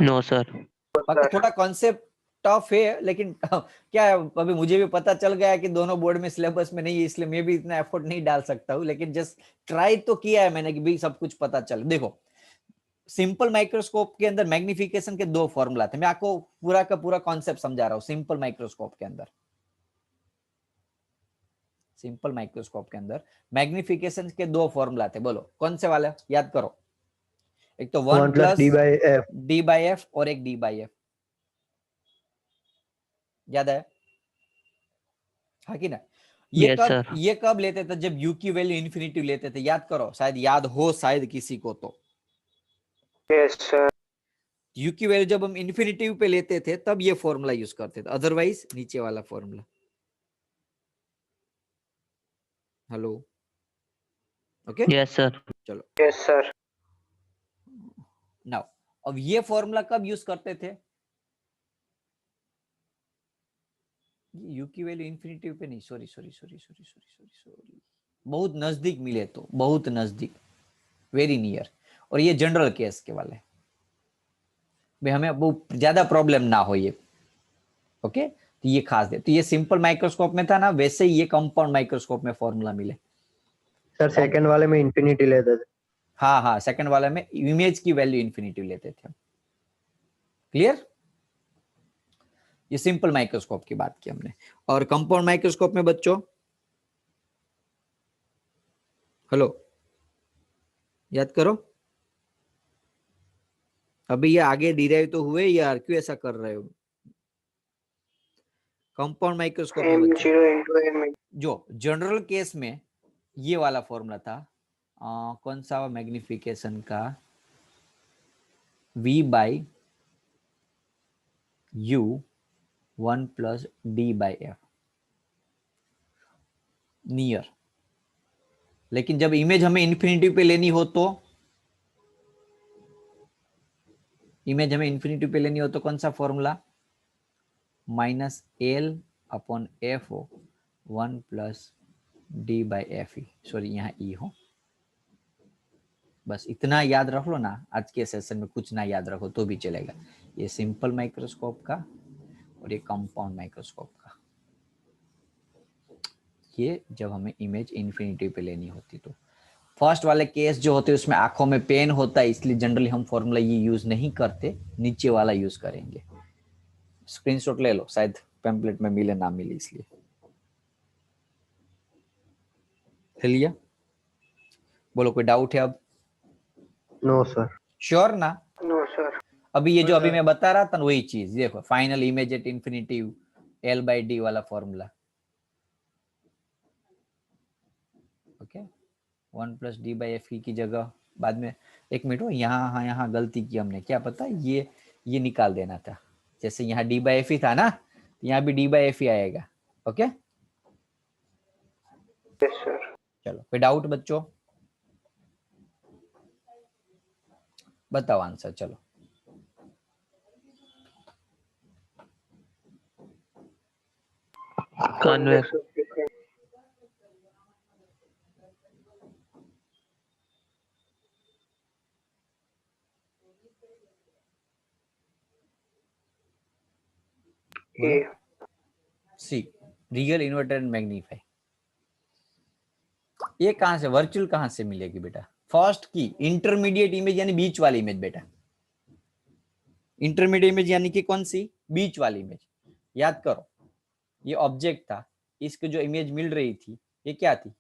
Speaker 3: नो सर।
Speaker 1: बाकी थोड़ा कॉन्सेप्ट टफ है, लेकिन क्या है, अभी मुझे भी पता चल गया कि दोनों बोर्ड में सिलेबस में नहीं है, इसलिए मैं भी इतना एफर्ट नहीं डाल सकता हूँ, लेकिन जस्ट ट्राई तो किया है मैंने कि भी सब कुछ पता चल। देखो सिंपल माइक्रोस्कोप के अंदर मैग्निफिकेशन के दो फॉर्मूला थे, मैं आपको पूरा का पूरा कॉन्सेप्ट समझा रहा हूँ। सिंपल माइक्रोस्कोप के अंदर, सिंपल माइक्रोस्कोप के अंदर मैग्निफिकेशन के दो फॉर्मूला थे, बोलो कौन से वाले याद करो? एक तो 1 प्लस डी बाई एफ और एक डी बाई एफ। याद है? हाँ कि ना?
Speaker 3: Yes sir.
Speaker 1: ये कब लेते थे? जब यू की वैल्यू इन्फिनिटी लेते थे। याद करो, शायद याद हो शायद किसी को तो।
Speaker 2: Yes, sir.
Speaker 1: यू की वैल्यू जब हम इन्फिनिटी पे लेते थे तब ये फॉर्मूला यूज करते थे, अदरवाइज नीचे वाला formula. Hello, okay
Speaker 3: yes sir.
Speaker 1: चलो
Speaker 2: Yes, sir.
Speaker 1: नाउ, अब ये फॉर्मूला कब यूज करते थे? यू की वैल्यू इन्फिनिटी पे नहीं, sorry sorry sorry sorry sorry sorry sorry, बहुत नजदीक मिले तो, बहुत नजदीक, वेरी नियर। और ये जनरल केस के वाले भाई, हमें वो ज्यादा प्रॉब्लम ना हो ये। ओके, तो ये खास दे, तो ये सिंपल माइक्रोस्कोप में था ना, वैसे ही ये कंपाउंड माइक्रोस्कोप में फॉर्मूला मिले।
Speaker 4: सर सेकंड वाले में इंफिनिटी लेते थे।
Speaker 1: हाँ हाँ, सेकंड वाले में इमेज की वैल्यू इन्फिनिटी लेते थे। क्लियर? ये सिंपल माइक्रोस्कोप की बात की हमने। और कंपाउंड माइक्रोस्कोप में बच्चों, हेलो, याद करो, अभी ये आगे डिराइव तो हुए यार, क्यों ऐसा कर रहे हो? कंपाउंड माइक्रोस्कोप में बच्चों,
Speaker 2: M0 into M
Speaker 1: जो जनरल केस में ये वाला फॉर्मूला था, कौन सा मैग्निफिकेशन का, V by U 1 plus D by F, near. लेकिन जब इमेज हमें इन्फिनिटी पे लेनी हो तो, इमेज हमें इन्फिनिटी पे लेनी हो तो कौन सा formula, minus L upon F हो 1 plus D by F E, sorry यहाँ E हो। बस इतना याद रख लो ना, आज के सेशन में कुछ ना याद रखो तो भी चलेगा। ये सिंपल माइक्रोस्कोप का और ये कंपाउंड माइक्रोस्कोप का, ये जब हमें इमेज इन्फिनिटी पे लेनी होती तो। फर्स्ट वाले केस जो होते हैं उसमें आंखों में पेन होता है, इसलिए जनरली हम फॉर्मूला ये यूज नहीं करते, नीचे वाला यूज करेंगे। स्क्रीनशॉट ले लो, शायद पैम्पलेट में मिले ना मिले इसलिए। ले लिया? बोलो कोई डाउट है अब?
Speaker 4: No sir.
Speaker 1: श्योर ना?
Speaker 2: No, sir.
Speaker 1: अभी ये जो अभी मैं बता रहा था वही चीज देखो, final image at infinity L by D वाला formula. Okay, 1 plus D by F की जगह बाद में, एक मिनट हो, यहाँ यहाँ गलती की हमने, क्या पता, ये निकाल देना था। जैसे यहाँ डी बाई एफ था ना, यहाँ भी डी बाई एफ आएगा। Okay,
Speaker 2: Yes, sir.
Speaker 1: चलो कोई डाउट बच्चों? बताओ आंसर, चलो।
Speaker 3: Convex.
Speaker 2: Convex optical. A.
Speaker 1: C, real inverted magnify. ये कहां से, वर्चुअल कहां से मिलेगी बेटा? फर्स्ट की इंटरमीडिएट इमेज यानी बीच वाली इमेज बेटा, इंटरमीडिएट इमेज यानी कि कौन सी, बीच वाली इमेज। याद करो, ये ऑब्जेक्ट था, इसको जो इमेज मिल रही थी ये क्या थी,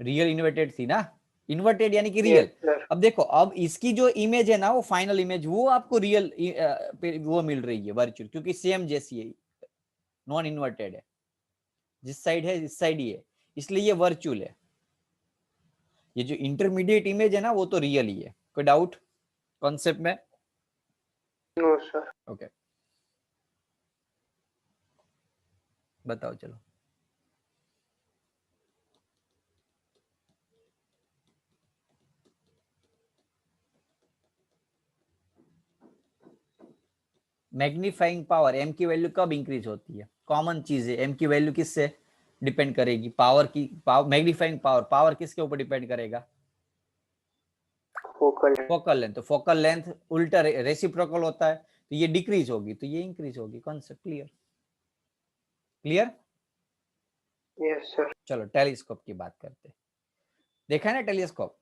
Speaker 1: रियल इन्वर्टेड थी ना, इन्वर्टेड यानी कि रियल।
Speaker 2: Yes, sir.
Speaker 1: अब देखो, अब इसकी जो इमेज है ना, वो फाइनल इमेज, वो आपको रियल वो मिल रही है वर्चुअल, क्योंकि सेम जैसी है, नॉन इन्वर्टेड है, जिस साइड है इस साइड ही है, इसलिए ये वर्चुअल है। ये जो इंटरमीडिएट इमेज है ना, वो तो रियल ही है। कोई डाउट कॉन्सेप्ट में?
Speaker 2: No, sir.
Speaker 1: ओके, बताओ चलो। मैग्नीफाइंग पावर, एम की वैल्यू कब इंक्रीज होती है? कॉमन चीज है, एम की वैल्यू किससे डिपेंड करेगी? पावर की, मैग्नीफाइंग पावर, पावर किसके ऊपर डिपेंड करेगा?
Speaker 2: Focal.
Speaker 1: Focal length. तो फोकल लेंथ उल्टा रेसिप्रोकल होता है, तो ये डिक्रीज होगी तो ये इंक्रीज होगी। Concept clear? Clear?
Speaker 2: Yes, sir.
Speaker 1: चलो टेलीस्कोप की बात करते हैं। देखा है ना टेलीस्कोप,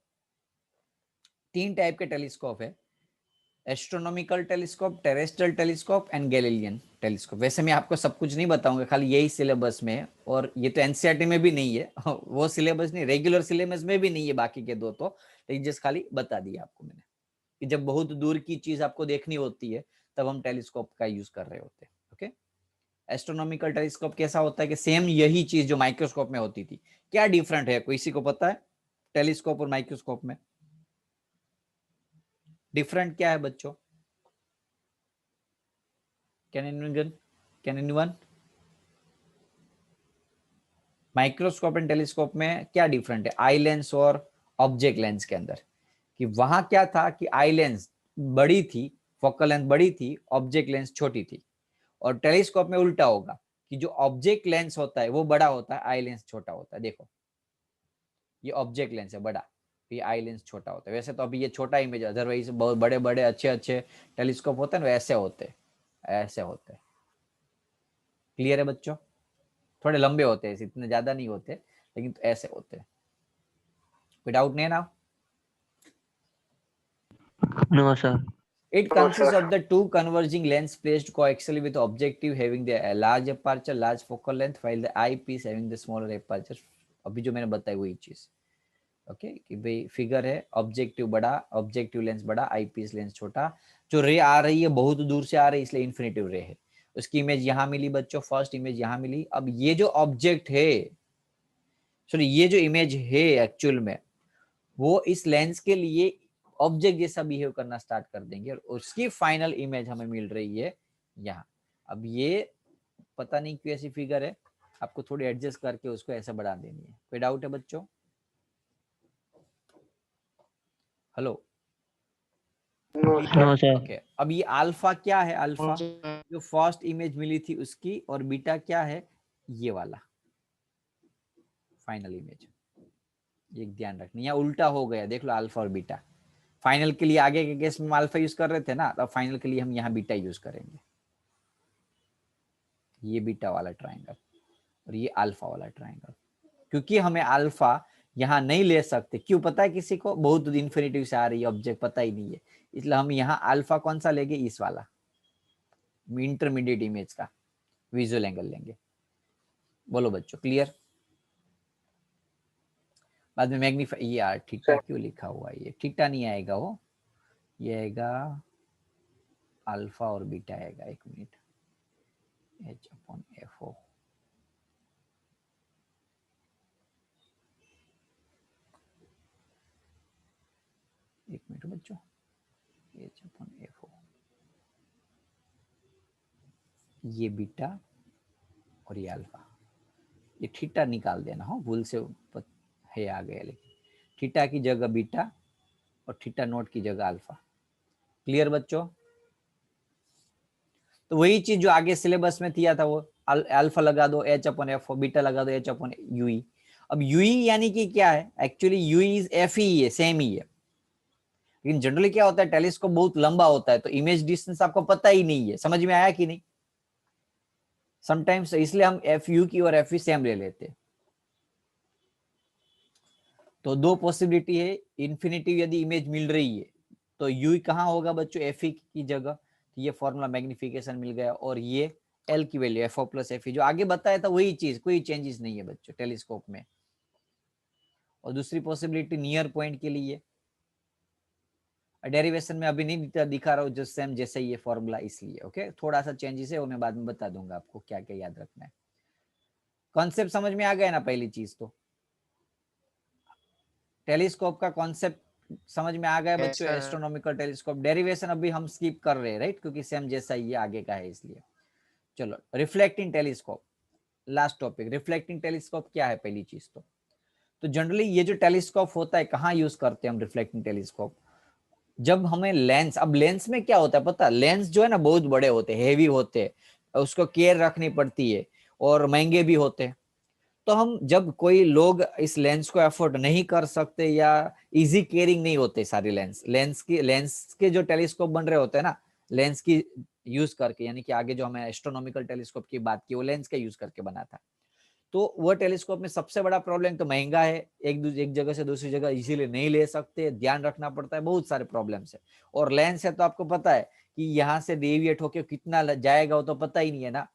Speaker 1: 3 टाइप के टेलीस्कोप है, astronomical telescope, terrestrial telescope and Galilean telescope. वैसे मैं आपको सब कुछ नहीं बताऊंगा, खाली यही सिलेबस में है, और ये तो एनसीईआरटी में भी नहीं है, वो सिलेबस नहीं, रेगुलर सिलेबस में भी नहीं है बाकी के 2 तो, लेकिन जस्ट खाली बता दिया आपको मैंने कि जब बहुत दूर की चीज आपको देखनी होती है तब हम टेलीस्कोप का यूज कर रहे होते हैं। ओके, एस्ट्रोनॉमिकल टेलीस्कोप कैसा होता है कि सेम यही चीज जो माइक्रोस्कोप में होती थी। क्या डिफरेंट है, कोई किसी को पता है टेलीस्कोप और माइक्रोस्कोप में डिफरेंट क्या है बच्चों? Can anyone? Microscope and telescope में क्या डिफरेंट है आई लेंस और ऑब्जेक्ट लेंस के अंदर? कि वहां क्या था कि आई लेंस बड़ी थी, फोकल लेंथ बड़ी थी, ऑब्जेक्ट लेंस छोटी थी। और टेलीस्कोप में उल्टा होगा कि जो ऑब्जेक्ट लेंस होता है वो बड़ा होता है, आई लेंस छोटा होता है। देखो ये ऑब्जेक्ट लेंस है बड़ा, ये आई लेंस छोटा होता है। वैसे तो अभी ये छोटा इमेज, अदरवाइज बहुत बड़े बड़े अच्छे अच्छे टेलीस्कोप होते हैं ना, ऐसे होते, ऐसे होते। क्लियर है बच्चों? थोड़े लंबे होते हैं, इतने ज्यादा नहीं होते, लेकिन तो ऐसे होते हैं। कोई डाउट नहीं है ना?
Speaker 3: No, sir.
Speaker 1: It
Speaker 2: No,
Speaker 1: consists
Speaker 2: sir.
Speaker 1: of the two converging lens placed coaxially with objective having the large aperture, large focal length, while the eyepiece having the smaller aperture. अभी जो मैंने बताई वही चीज, ओके कि भाई फिगर है, objective बड़ा, ऑब्जेक्टिव लेंस बड़ा, आईपीस लेंस छोटा। जो रे आ रही है बहुत दूर से आ रही है, इसलिए इन्फिनिटिव रे है। उसकी इमेज यहाँ मिली बच्चों, फर्स्ट इमेज यहाँ मिली। अब ये जो ऑब्जेक्ट है, सॉरी ये जो इमेज है एक्चुअल में, वो इस लेंस के लिए ऑब्जेक्ट जैसा बिहेव करना स्टार्ट कर देंगे और उसकी फाइनल इमेज हमें मिल रही है यहाँ। अब ये पता नहीं क्यों ऐसी फिगर है, आपको थोड़ी एडजस्ट करके उसको ऐसा बढ़ा देनी है। कोई डाउट है बच्चों? Hello?
Speaker 2: No, sir.
Speaker 3: No, sir.
Speaker 1: Okay अब ये अल्फा क्या है? अल्फा जो फर्स्ट इमेज मिली थी उसकी, और बीटा क्या है? ये वाला फाइनल इमेज। ये ध्यान रखना, यहाँ उल्टा हो गया, देख लो अल्फा और बीटा। फाइनल के लिए आगे के केस में अल्फा यूज कर रहे थे ना, तो फाइनल के लिए हम यहाँ बीटा यूज करेंगे। ये बीटा वाला ट्रायंगल और ये अल्फा वाला ट्रायंगल, क्योंकि हमें अल्फा यहाँ नहीं ले सकते। क्यों पता है किसी को? बहुत इन्फिनिटिव से आ रही है ऑब्जेक्ट, पता ही नहीं है, इसलिए हम यहाँ अल्फा कौन सा लेंगे? इस वाला इंटरमीडिएट इमेज का विजुअल एंगल लेंगे। बोलो बच्चों, क्लियर? बाद में मैग्नीफाई, ये यार थीटा क्यों लिखा हुआ है? ये थीटा नहीं आएगा, वो ये आएगा अल्फा और बीटा आएगा। एक मिनट, H/FO। एक मिनट बच्चों, H/FO, ये बीटा और ये अल्फा। ये थीटा निकाल देना हो, भूल से है आ गया, लेकिन थीटा की जगह बीटा और थीटा नोट की जगह अल्फा। क्लियर बच्चों? तो वही चीज जो आगे सिलेबस में दिया था, वो अल्फा लगा दो H/FO, बीटा लगा दो H/UE। अब UE यानी कि क्या है? एक्चुअली UE इज F ही है, सेम ही है। लेकिन जनरली क्या होता है, टेलीस्कोप बहुत लंबा होता है तो इमेज डिस्टेंस आपको पता ही नहीं है। समझ में आया कि नहीं? समटाइम्स इसलिए हम FU की और FE सेम ले लेते हैं। तो दो पॉसिबिलिटी है, इन्फिनिटिव यदि इमेज मिल रही है तो यू कहाँ होगा बच्चों? FE की जगह। तो ये फॉर्मूला मैग्निफिकेशन मिल गया, और ये L की वैल्यू FO + FE जो आगे बताया था वही चीज, कोई चेंजेस नहीं है बच्चों टेलीस्कोप में। और दूसरी पॉसिबिलिटी नियर पॉइंट के लिए, डेरिवेशन में अभी नहीं दिखा रहा हूँ, जो सेम जैसे ही ये फॉर्मूला, इसलिए ओके। थोड़ा सा चेंजेस है वो मैं बाद में बता दूंगा आपको क्या क्या याद रखना है। कॉन्सेप्ट समझ में आ गया ना? पहली चीज तो टेलीस्कोप का कॉन्सेप्ट समझ में आ गया बच्चों। एस्ट्रोनॉमिकल टेलीस्कोप डेरिवेशन अभी हम स्किप कर रहे हैं, राइट, क्योंकि सेम जैसा ही आगे का है इसलिए। चलो reflecting telescope, last topic. Reflecting telescope क्या है? पहली चीज तो जनरली ये जो टेलीस्कोप होता है, कहाँ यूज करते हैं हम रिफ्लेक्टिंग टेलीस्कोप? जब हमें लेंस, अब लेंस में क्या होता है पता? लेंस जो है ना बहुत बड़े होते हैं, हेवी होते हैं, उसको केयर रखनी पड़ती है और महंगे भी होते हैं। तो हम जब कोई लोग इस लेंस को अफोर्ड नहीं कर सकते या इजी केयरिंग नहीं होते सारी लेंस के जो टेलीस्कोप बन रहे होते हैं ना, लेंस की यूज करके, यानी कि आगे जो हमें एस्ट्रोनॉमिकल टेलीस्कोप की बात की वो लेंस का यूज करके बना था। तो वो टेलीस्कोप में सबसे बड़ा प्रॉब्लम तो महंगा है, एक जगह से दूसरी जगह इजीली नहीं ले सकते, ध्यान रखना पड़ता है, बहुत सारे प्रॉब्लम्स है। और लेंस है तो आपको पता है कि यहाँ से डेविएट होके कितना जाएगा वो तो पता ही नहीं है ना।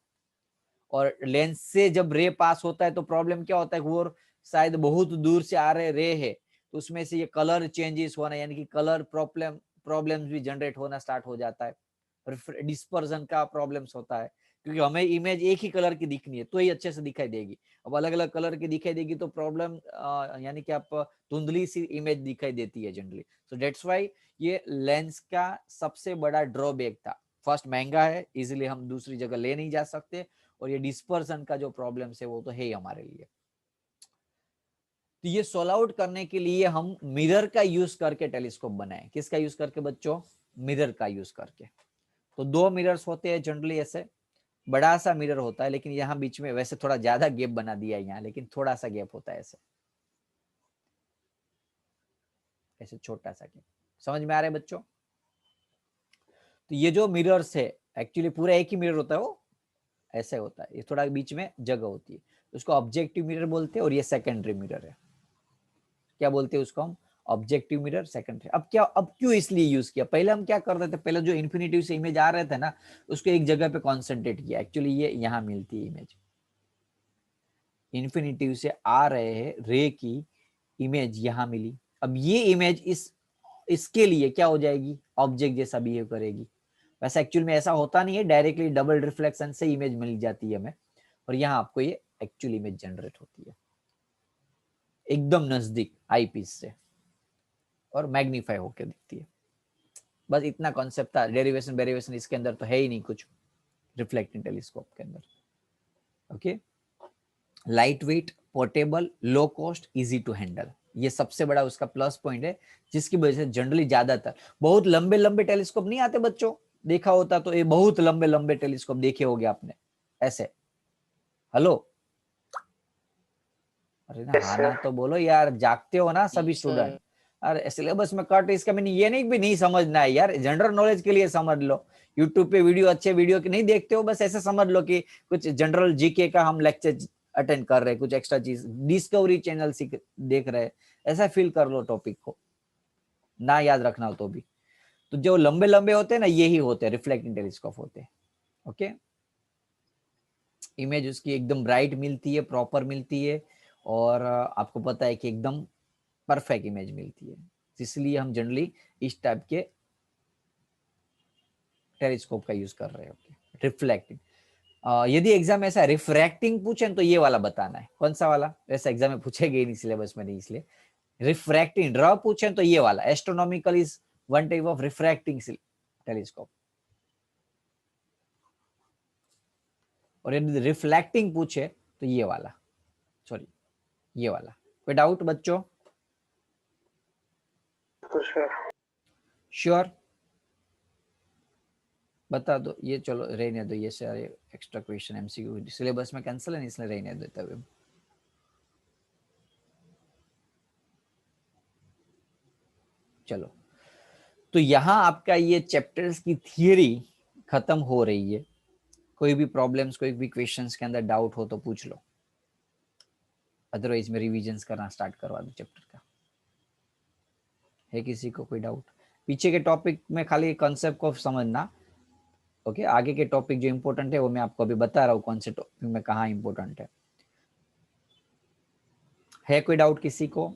Speaker 1: और लेंस से जब रे पास होता है तो प्रॉब्लम क्या होता है, वो शायद बहुत दूर से आ रहे रे है, तो उसमें से ये कलर चेंजेस होना, यानी कि कलर प्रॉब्लम्स भी जनरेट होना स्टार्ट हो जाता है। डिस्पर्जन का प्रॉब्लम्स होता है, क्योंकि हमें इमेज एक ही कलर की दिखनी है तो ही अच्छे से दिखाई देगी। अब अलग अलग कलर की दिखाई देगी तो प्रॉब्लम, यानी कि आप धुंधली सी इमेज दिखाई देती है जनरली। सो दैट्स व्हाई ये लेंस का सबसे बड़ा ड्रॉबैक था। फर्स्ट महंगा है, इजिली हम दूसरी जगह ले नहीं जा सकते, और ये डिस्पर्सन का जो प्रॉब्लम है वो तो है ही हमारे लिए। तो ये सोल्व आउट करने के लिए हम मिरर का यूज करके टेलीस्कोप बनाए। किसका यूज करके बच्चों? मिरर का यूज करके। तो दो मिरर्स होते हैं जनरली ऐसे, बड़ा सा मिरर होता है, लेकिन यहाँ बीच में वैसे थोड़ा ज्यादा गैप बना दिया है यहाँ, लेकिन थोड़ा सा गैप होता है ऐसे, ऐसे छोटा सा गैप। समझ में आ रहा है बच्चों? तो ये जो मिरर्स है एक्चुअली पूरा एक ही मिरर होता है, वो ऐसे होता है, ये थोड़ा बीच में जगह होती है, उसको ऑब्जेक्टिव मिरर बोलते हैं, और ये सेकेंडरी मिरर है। क्या बोलते हैं उसको हम? Objective mirror, secondary. अब क्यों इसलिए यूज किया? पहले हम क्या करते थे, पहले जो इन्फिनिटिव से इमेज आ रहे थे ना, उसको एक जगह पे कॉन्सेंट्रेट किया। एक्चुअली ये यहाँ मिलती है इमेज, इन्फिनिटिव से आ रहे हैं रे की इमेज यहाँ मिली। अब ये इमेज इसके लिए क्या हो जाएगी? ऑब्जेक्ट जैसा बिहेव करेगी। वैसे एक्चुअल में ऐसा होता नहीं है, डायरेक्टली डबल रिफ्लेक्शन से इमेज मिल जाती है हमें, और यहाँ आपको ये एक्चुअल इमेज जनरेट होती है एकदम नजदीक आई पीस से, और मैग्नीफाई होकर दिखती है। बस इतना कॉन्सेप्ट था। डेरिवेशन वेरिएशन इसके अंदर तो है ही नहीं कुछ रिफ्लेक्टिंग टेलीस्कोप के अंदर। Okay, light weight, portable, low cost, easy to handle, ये सबसे बड़ा उसका प्लस पॉइंट है, जिसकी वजह से जनरली ज्यादातर बहुत लंबे लंबे टेलीस्कोप नहीं आते बच्चों, देखा होता तो ये बहुत लंबे लंबे टेलीस्कोप देखे होंगे आपने ऐसे। हेलो, अरे ना,
Speaker 2: Yes,
Speaker 1: हाँ ना
Speaker 2: sir.
Speaker 1: तो बोलो यार, जागते हो ना सभी स्टूडेंट। अरे सिलेबस में कट, इसका मीनिंग ये नहीं भी नहीं समझना है यार, जनरल नॉलेज के लिए समझ लो। यूट्यूब पे वीडियो, अच्छे वीडियो की नहीं देखते हो, बस ऐसे समझ लो कि कुछ जनरल जीके का हम लेक्चर अटेंड कर रहे हैं, कुछ एक्स्ट्रा चीज डिस्कवरी चैनल देख रहे हैं, ऐसा फील कर लो टॉपिक को, ना याद रखना हो तो भी। तो जो लंबे लंबे होते हैं ना, यही होते हैं रिफ्लेक्टिंग टेलीस्कोप होते हैं। ओके, इमेज उसकी एकदम ब्राइट मिलती है, प्रॉपर मिलती है, और आपको पता है कि एकदम परफेक्ट इमेज मिलती है, इसलिए हम जनरली इस टाइप के टेलीस्कोप का यूज कर रहे हैं। Okay, reflecting. यदि एग्जाम ऐसा रिफ्रैक्टिंग पूछे तो ये वाला बताना है, कौन सा वाला, वैसे एग्जाम में पूछेगे ही नहीं, सिलेबस में नहीं, इसलिए रिफ्रैक्टिंग ड्रॉ पूछे तो ये वाला। Astronomical is one type of refracting telescope, और यदि रिफ्लेक्टिंग पूछे तो ये वाला, सॉरी ये वाला। कोई डाउट बच्चों?
Speaker 2: तो sir.
Speaker 1: श्योर, बता दो। ये चलो रहने दो, ये सारे एक्स्ट्रा क्वेश्चन एमसीक्यू सिलेबस में कैंसिल है, इसलिए रहने देते हुए। चलो, तो यहाँ आपका ये चैप्टर्स की थियरी खत्म हो रही है। कोई भी प्रॉब्लम्स, कोई भी क्वेश्चंस के अंदर डाउट हो तो पूछ लो, अदरवाइज में रिविजन्स करना स्टार्ट करवा दो चैप्टर का। है किसी को कोई डाउट? पीछे के टॉपिक में खाली कॉन्सेप्ट को समझना। ओके, आगे के टॉपिक जो इंपॉर्टेंट है वो मैं आपको अभी बता रहा हूँ, कौन से टॉपिक में कहाँ इंपॉर्टेंट है। कोई डाउट किसी को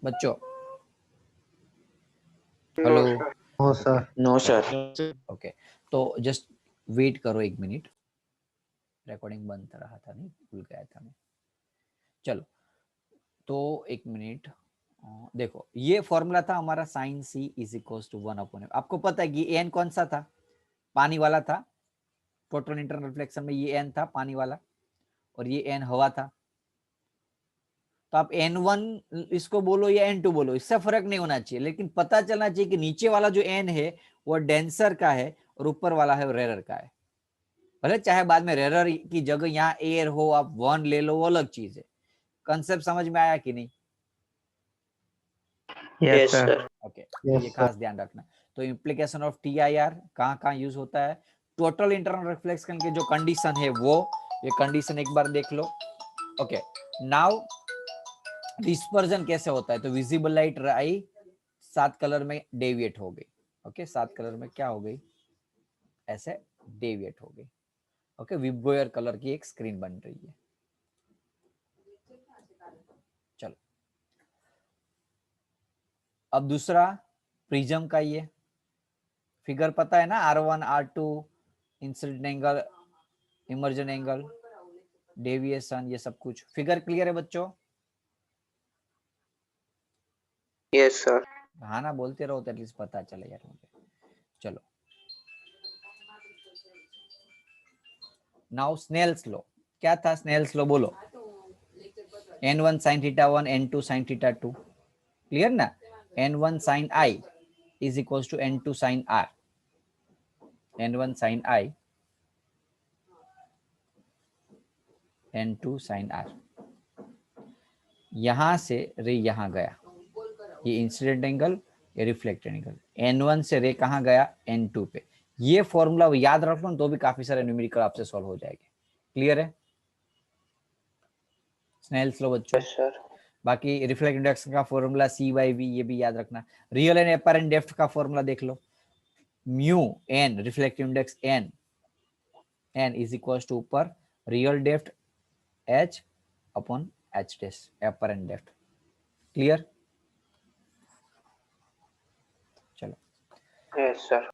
Speaker 1: बच्चों? Hello,
Speaker 4: no sir.
Speaker 5: No sir.
Speaker 1: Okay, तो जस्ट वेट करो एक मिनट, रिकॉर्डिंग बंद रहा था, नहीं भूल गया था मैं। चलो, तो एक मिनट, देखो ये फॉर्मूला था हमारा sine C is equal to 1/m। आपको पता है कि एन कौन सा था? पानी वाला था। टोटल इंटरनल रिफ्लेक्शन में ये एन था पानी वाला, और ये एन हवा था। तो आप n1 इसको बोलो या n2 बोलो, इससे फर्क नहीं होना चाहिए, लेकिन पता चलना चाहिए कि नीचे वाला जो n है वो डेंसर का है, और ऊपर वाला है वो रेरर का है। भले चाहे बाद में रेरर की जगह यहाँ एयर हो, आप 1 ले लो, वो अलग चीज है। कंसेप्ट समझ में आया कि नहीं?
Speaker 5: Yes sir.
Speaker 1: ओके,
Speaker 4: Yes,
Speaker 1: ये खास ध्यान रखना। तो इम्प्लीकेशन ऑफ TIR कहाँ कहाँ यूज होता है? टोटल इंटरनल रिफ्लेक्शन के जो कंडीशन है वो, ये कंडीशन एक बार देख लो। ओके, नाउ डिस्पर्जन कैसे होता है? तो विजिबल लाइट आई 7 कलर में डेविएट हो गई। ओके, 7 कलर में क्या हो गई? ऐसे डेविएट हो गई। ओके, विबगोयर कलर की एक स्क्रीन बन रही है। चलो, अब दूसरा प्रिज्म का ये फिगर पता है ना, R1 R2, incident angle, immersion angle, deviation, ये सब कुछ फिगर क्लियर है बच्चों?
Speaker 2: Yes, sir.
Speaker 1: हाँ ना, बोलते रहो तो एटलीस्ट पता चले यार मुझे। चलो, नाउ स्नेल्स लॉ। क्या था स्नेल्स लॉ? बोलो। n1 sin theta 1, n2 sin theta 2, clear ना? n1 sin I is equal to n2 sin R। n1 sin I, n2 sin R। यहां से रे यहां गया, ये इंसिडेंट एंगल, ये रिफ्लेक्टेड एंगल। n1 से रे कहां गया, n2 पे। ये फॉर्मूला याद रख लो तो भी काफी सारे न्यूमेरिकल आपसे सॉल्व हो जाएंगे। क्लियर है? स्नेल्स लो बच्चों।
Speaker 2: Yes sir.
Speaker 1: बाकी रिफ्लेक्ट इंडेक्स का फॉर्मूला सी बाई वी, ये भी याद रखना। रियल एंड एपरेंट डेप्थ का फॉर्मूला देख लो, mu N reflective index N, N is equal to ऊपर real depth H upon H डेस एपरेंट डेप्थ। क्लियर? चलो
Speaker 2: यस सर।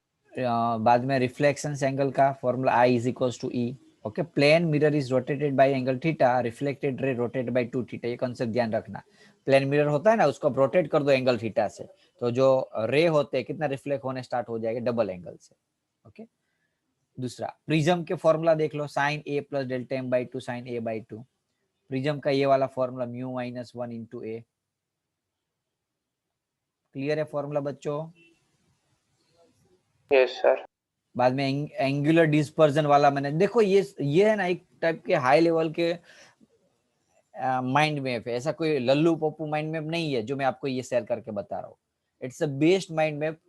Speaker 1: बाद में रिफ्लेक्शन एंगल का formula I is equal to E. Okay, plane mirror is rotated by angle theta, reflected ray rotated bye 2 theta. ये concept ध्यान रखना। Plane mirror होता है ना, उसको रोटेट कर दो एंगल थीटा से, तो जो रे होते हैं कितना रिफ्लेक्ट होने स्टार्ट हो जाएगा, डबल एंगल से। ओके, दूसरा प्रिज्म के फॉर्मूला देख लो, sine A plus delta M by two sine A by two. Prism का ये वाला formula mu minus 1 into A. Clear है फॉर्मूला बच्चों?
Speaker 2: Yes sir.
Speaker 1: बाद में एंगुलर डिस्पर्जन वाला मैंने देखो, ये है ना एक टाइप के हाई लेवल के माइंड मैप है। ऐसा कोई लल्लू पप्पू माइंड मैप नहीं है जो मैं आपको ये शेयर करके बता रहा हूँ। It's a best mind map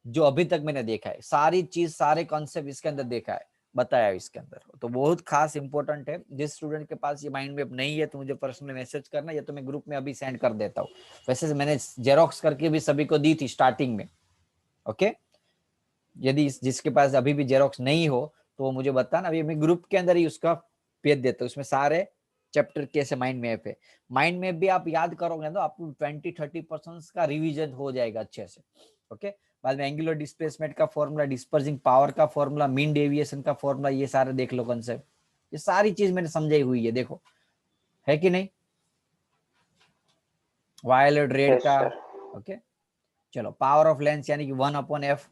Speaker 1: जो अभी तक मैंने देखा है। सारी चीज, सारे कॉन्सेप्ट इसके अंदर देखा है, बताया है इसके अंदर। तो बहुत खास इंपॉर्टेंट है। जिस स्टूडेंट के पास ये माइंड मैप नहीं है तो मुझे पर्सनली मैसेज करना, या तो मैं ग्रुप में अभी सेंड कर देता हूँ। वैसे मैंने जेरोक्स करके भी सभी को दी थी स्टार्टिंग में। ओके, यदि जिसके पास अभी भी जेरोक्स नहीं हो तो मुझे बताना, अभी मैं ग्रुप के अंदर ही उसका भेज देता हूँ। उसमें सारे चैप्टर कैसे माइंड मैप है। माइंड मैप भी आप याद करोगे तो आपको 20-30% का रिवीजन हो जाएगा अच्छे से। ओके, बाद में एंगुलर डिस्प्लेसमेंट का फॉर्मूला, डिस्पर्सिंग पावर का फॉर्मूला, मीन डेविएशन का फॉर्मूला, ये सारे देख लो कॉन्सेप्ट। ये सारी चीज मैंने समझाई हुई है, देखो है कि नहीं? वायलेट रेड
Speaker 2: यस
Speaker 1: का।
Speaker 2: सर।
Speaker 1: ओके, चलो पावर ऑफ लेंस यानी कि 1/f।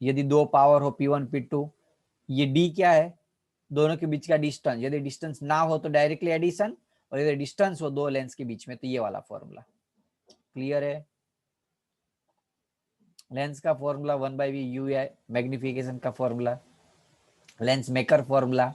Speaker 1: यदि दो पावर हो P1 P2, ये D क्या है, दोनों के बीच का डिस्टेंस। यदि डिस्टेंस ना हो तो डायरेक्टली एडिशन, और यदि डिस्टेंस हो दो लेंस के बीच में तो ये वाला फॉर्मूला। क्लियर है? लेंस का फॉर्मूला 1/v u है, मैग्निफिकेशन का फॉर्मूला, लेंस मेकर फॉर्मूला।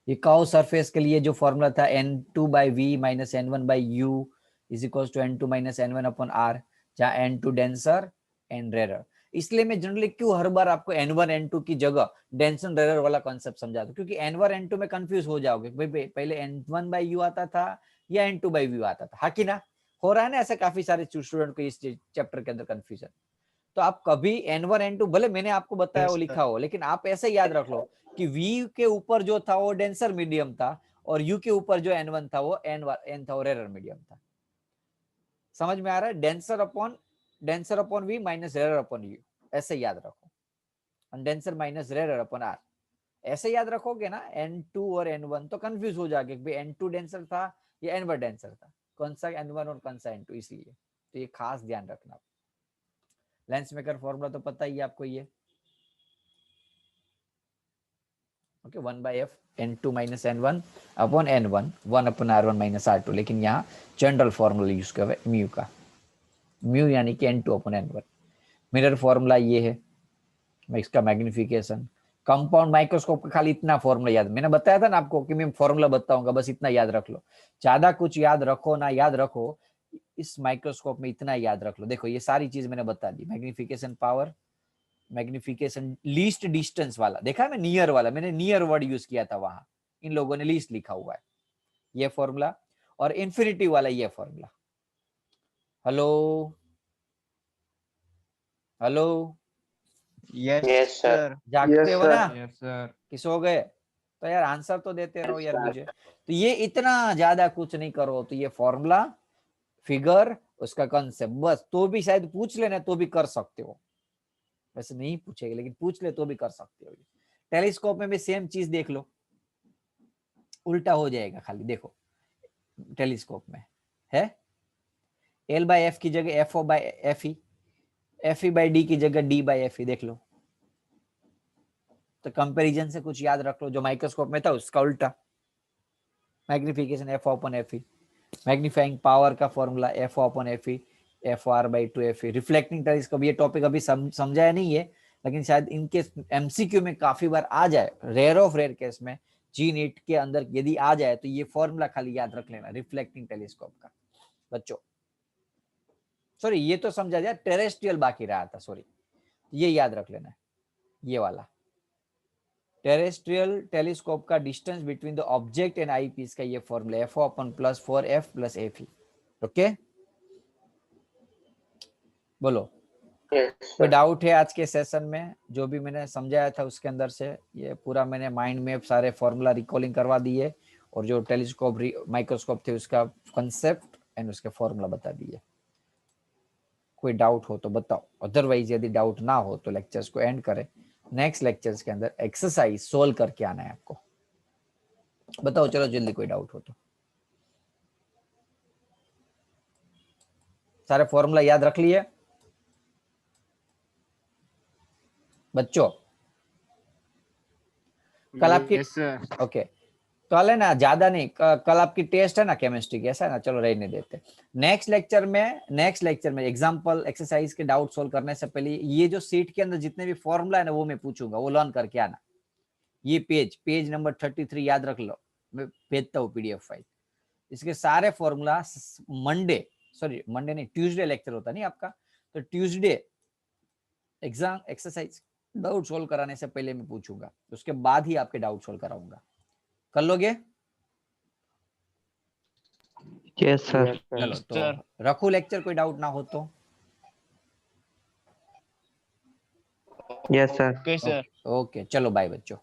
Speaker 1: ये कर्व सरफेस के लिए जो फॉर्मूला था n2/v minus n1/u is equal to n2 minus n1 upon r, जहाँ n2 डेंसर एंड रेयर। इसलिए मैं जनरली क्यों हर बार आपको n1 n2 की जगह डेंसन रेयर वाला कॉन्सेप्ट समझाता हूँ, क्योंकि n1 n2 में कंफ्यूज हो जाओगे। भाई पहले n1/u आता था या n2/v आता था, हाँ कि ना? हो रहा है ना ऐसे काफी सारे स्टूडेंट को इस चैप्टर के अंदर कंफ्यूजन। तो आप कभी n1 n2 भले मैंने आपको बताया वो लिखा हो, लेकिन आप ऐसे याद रख लो कि v के ऊपर जो था वो डेंसर मीडियम था, और u के ऊपर जो n1 था वो n था, वो रेयर मीडियम था। समझ में आ रहा है? Denser upon v minus rare upon u, ऐसे याद रखो। Denser minus rare upon r, ऐसे याद रखोगे ना n2 और n1 तो कंफ्यूज हो जाएगा कि n2 डेंसर था या n1 डेंसर था, कौन सा n1 और कौन सा n2। इसलिए तो ये खास ध्यान रखना। लेंस मेकर फॉर्मूला तो पता ही है आपको ये। Okay, 1/f n2 minus n1 upon n1, 1 upon r1 minus r2। लेकिन यहाँ जनरल फॉर्मूला यूज कर रहे म्यू का, म्यू यानी कि n2 upon n1। Mirror formula ये है, इसका मैग्निफिकेशन। कंपाउंड माइक्रोस्कोप का खाली इतना फॉर्मूला याद, मैंने बताया था ना आपको कि मैं फॉर्मूला बताऊंगा, बस इतना याद रख लो। ज्यादा कुछ याद रखो ना याद रखो, इस माइक्रोस्कोप में इतना याद रख लो। देखो ये सारी चीज मैंने बता दी। Magnification power, magnification least distance वाला देखा है मैं, नियर वाला मैंने नियर वर्ड यूज किया था वहां, इन लोगों ने लीस्ट लिखा हुआ है ये फॉर्मूला। और इन्फिनिटी वाला ये formula. Hello hello,
Speaker 5: yes sir.
Speaker 1: जागते
Speaker 2: Yes,
Speaker 1: हो
Speaker 2: sir.
Speaker 1: ना
Speaker 5: यस सर।
Speaker 1: कि सो गए? तो यार आंसर तो देते रहो
Speaker 2: Yes,
Speaker 1: यार
Speaker 2: sir.
Speaker 1: मुझे। तो ये इतना ज्यादा कुछ नहीं करो, तो ये फॉर्मूला, फिगर, उसका कंसेप्ट बस, तो भी शायद पूछ लेना तो भी कर सकते हो। वैसे नहीं पूछेगा लेकिन पूछ ले तो भी कर सकते हो। टेलीस्कोप में भी सेम चीज देख लो, उल्टा हो जाएगा खाली। देखो टेलीस्कोप में है L/f की जगह FO/FE, FE/D की जगह D/FE। देख लो तो कंपैरिजन से कुछ याद रख लो, जो माइक्रोस्कोप में था उसका उल्टा। मैग्निफिकेशन FO/FE, मैग्नीफाइंग पावर का formula FO/FE, FR/2FE। Reflecting telescope, ये टॉपिक अभी समझाया नहीं है, लेकिन शायद इनके एमसीक्यू में काफी बार आ जाए, रेयर ऑफ रेयर केस में जी नीट के अंदर यदि आ जाए तो ये फॉर्मूला खाली याद रख लेना रिफ्लेक्टिंग टेलीस्कोप का बच्चों। सॉरी ये तो समझा जाए, टेरेस्ट्रियल बाकी रहा था, सॉरी ये याद रख लेना, ये वाला टेरेस्ट्रियल टेलीस्कोप का distance between the object and eyepiece का ये फॉर्मूला FO/4F+FE। ओके बोलो
Speaker 2: Yes,
Speaker 1: कोई
Speaker 2: sir.
Speaker 1: डाउट है आज के सेशन में? जो भी मैंने समझाया था उसके अंदर से ये पूरा मैंने माइंड में सारे फॉर्मूला रिकॉलिंग करवा दिए और जो टेलीस्कोप माइक्रोस्कोप थे उसका कंसेप्ट एंड उसके फॉर्मूला बता दिए। कोई डाउट हो तो बताओ, अदरवाइज यदि डाउट ना हो तो लेक्चर्स को एंड करें। नेक्स्ट लेक्चर्स के अंदर एक्सरसाइज सोल्व करके आना है आपको। बताओ चलो जल्दी, कोई डाउट हो तो। सारे फॉर्मूला याद रख लिए बच्चों? कल आपकी
Speaker 5: Yes, sir.
Speaker 1: ओके कल है ना, ज्यादा नहीं, कल आपकी टेस्ट है ना केमिस्ट्री की, ऐसा है ना, चलो रहने देते। नेक्स्ट लेक्चर में एग्जांपल एक्सरसाइज के डाउट सोल्व करने से पहले ये जो सीट के अंदर जितने भी फॉर्मूला है ना वो मैं पूछूंगा, वो लर्न करके आना। ये पेज नंबर 33 याद रख लो, मैं भेजता हूँ पीडीएफ फाइल। इसके सारे फॉर्मूला मंडे नहीं, ट्यूसडे लेक्चर होता नहीं आपका, तो Tuesday exam exercise doubt solve कराने से पहले मैं पूछूंगा, उसके बाद ही आपके डाउट सोल्व कराऊंगा। कर लोगे?
Speaker 3: Yes sir.
Speaker 2: Yes, sir.
Speaker 1: चलो तो
Speaker 5: sir.
Speaker 1: रखो लेक्चर, कोई डाउट ना हो तो।
Speaker 3: Yes sir.
Speaker 5: Okay, sir.
Speaker 1: Okay चलो बाय बच्चों।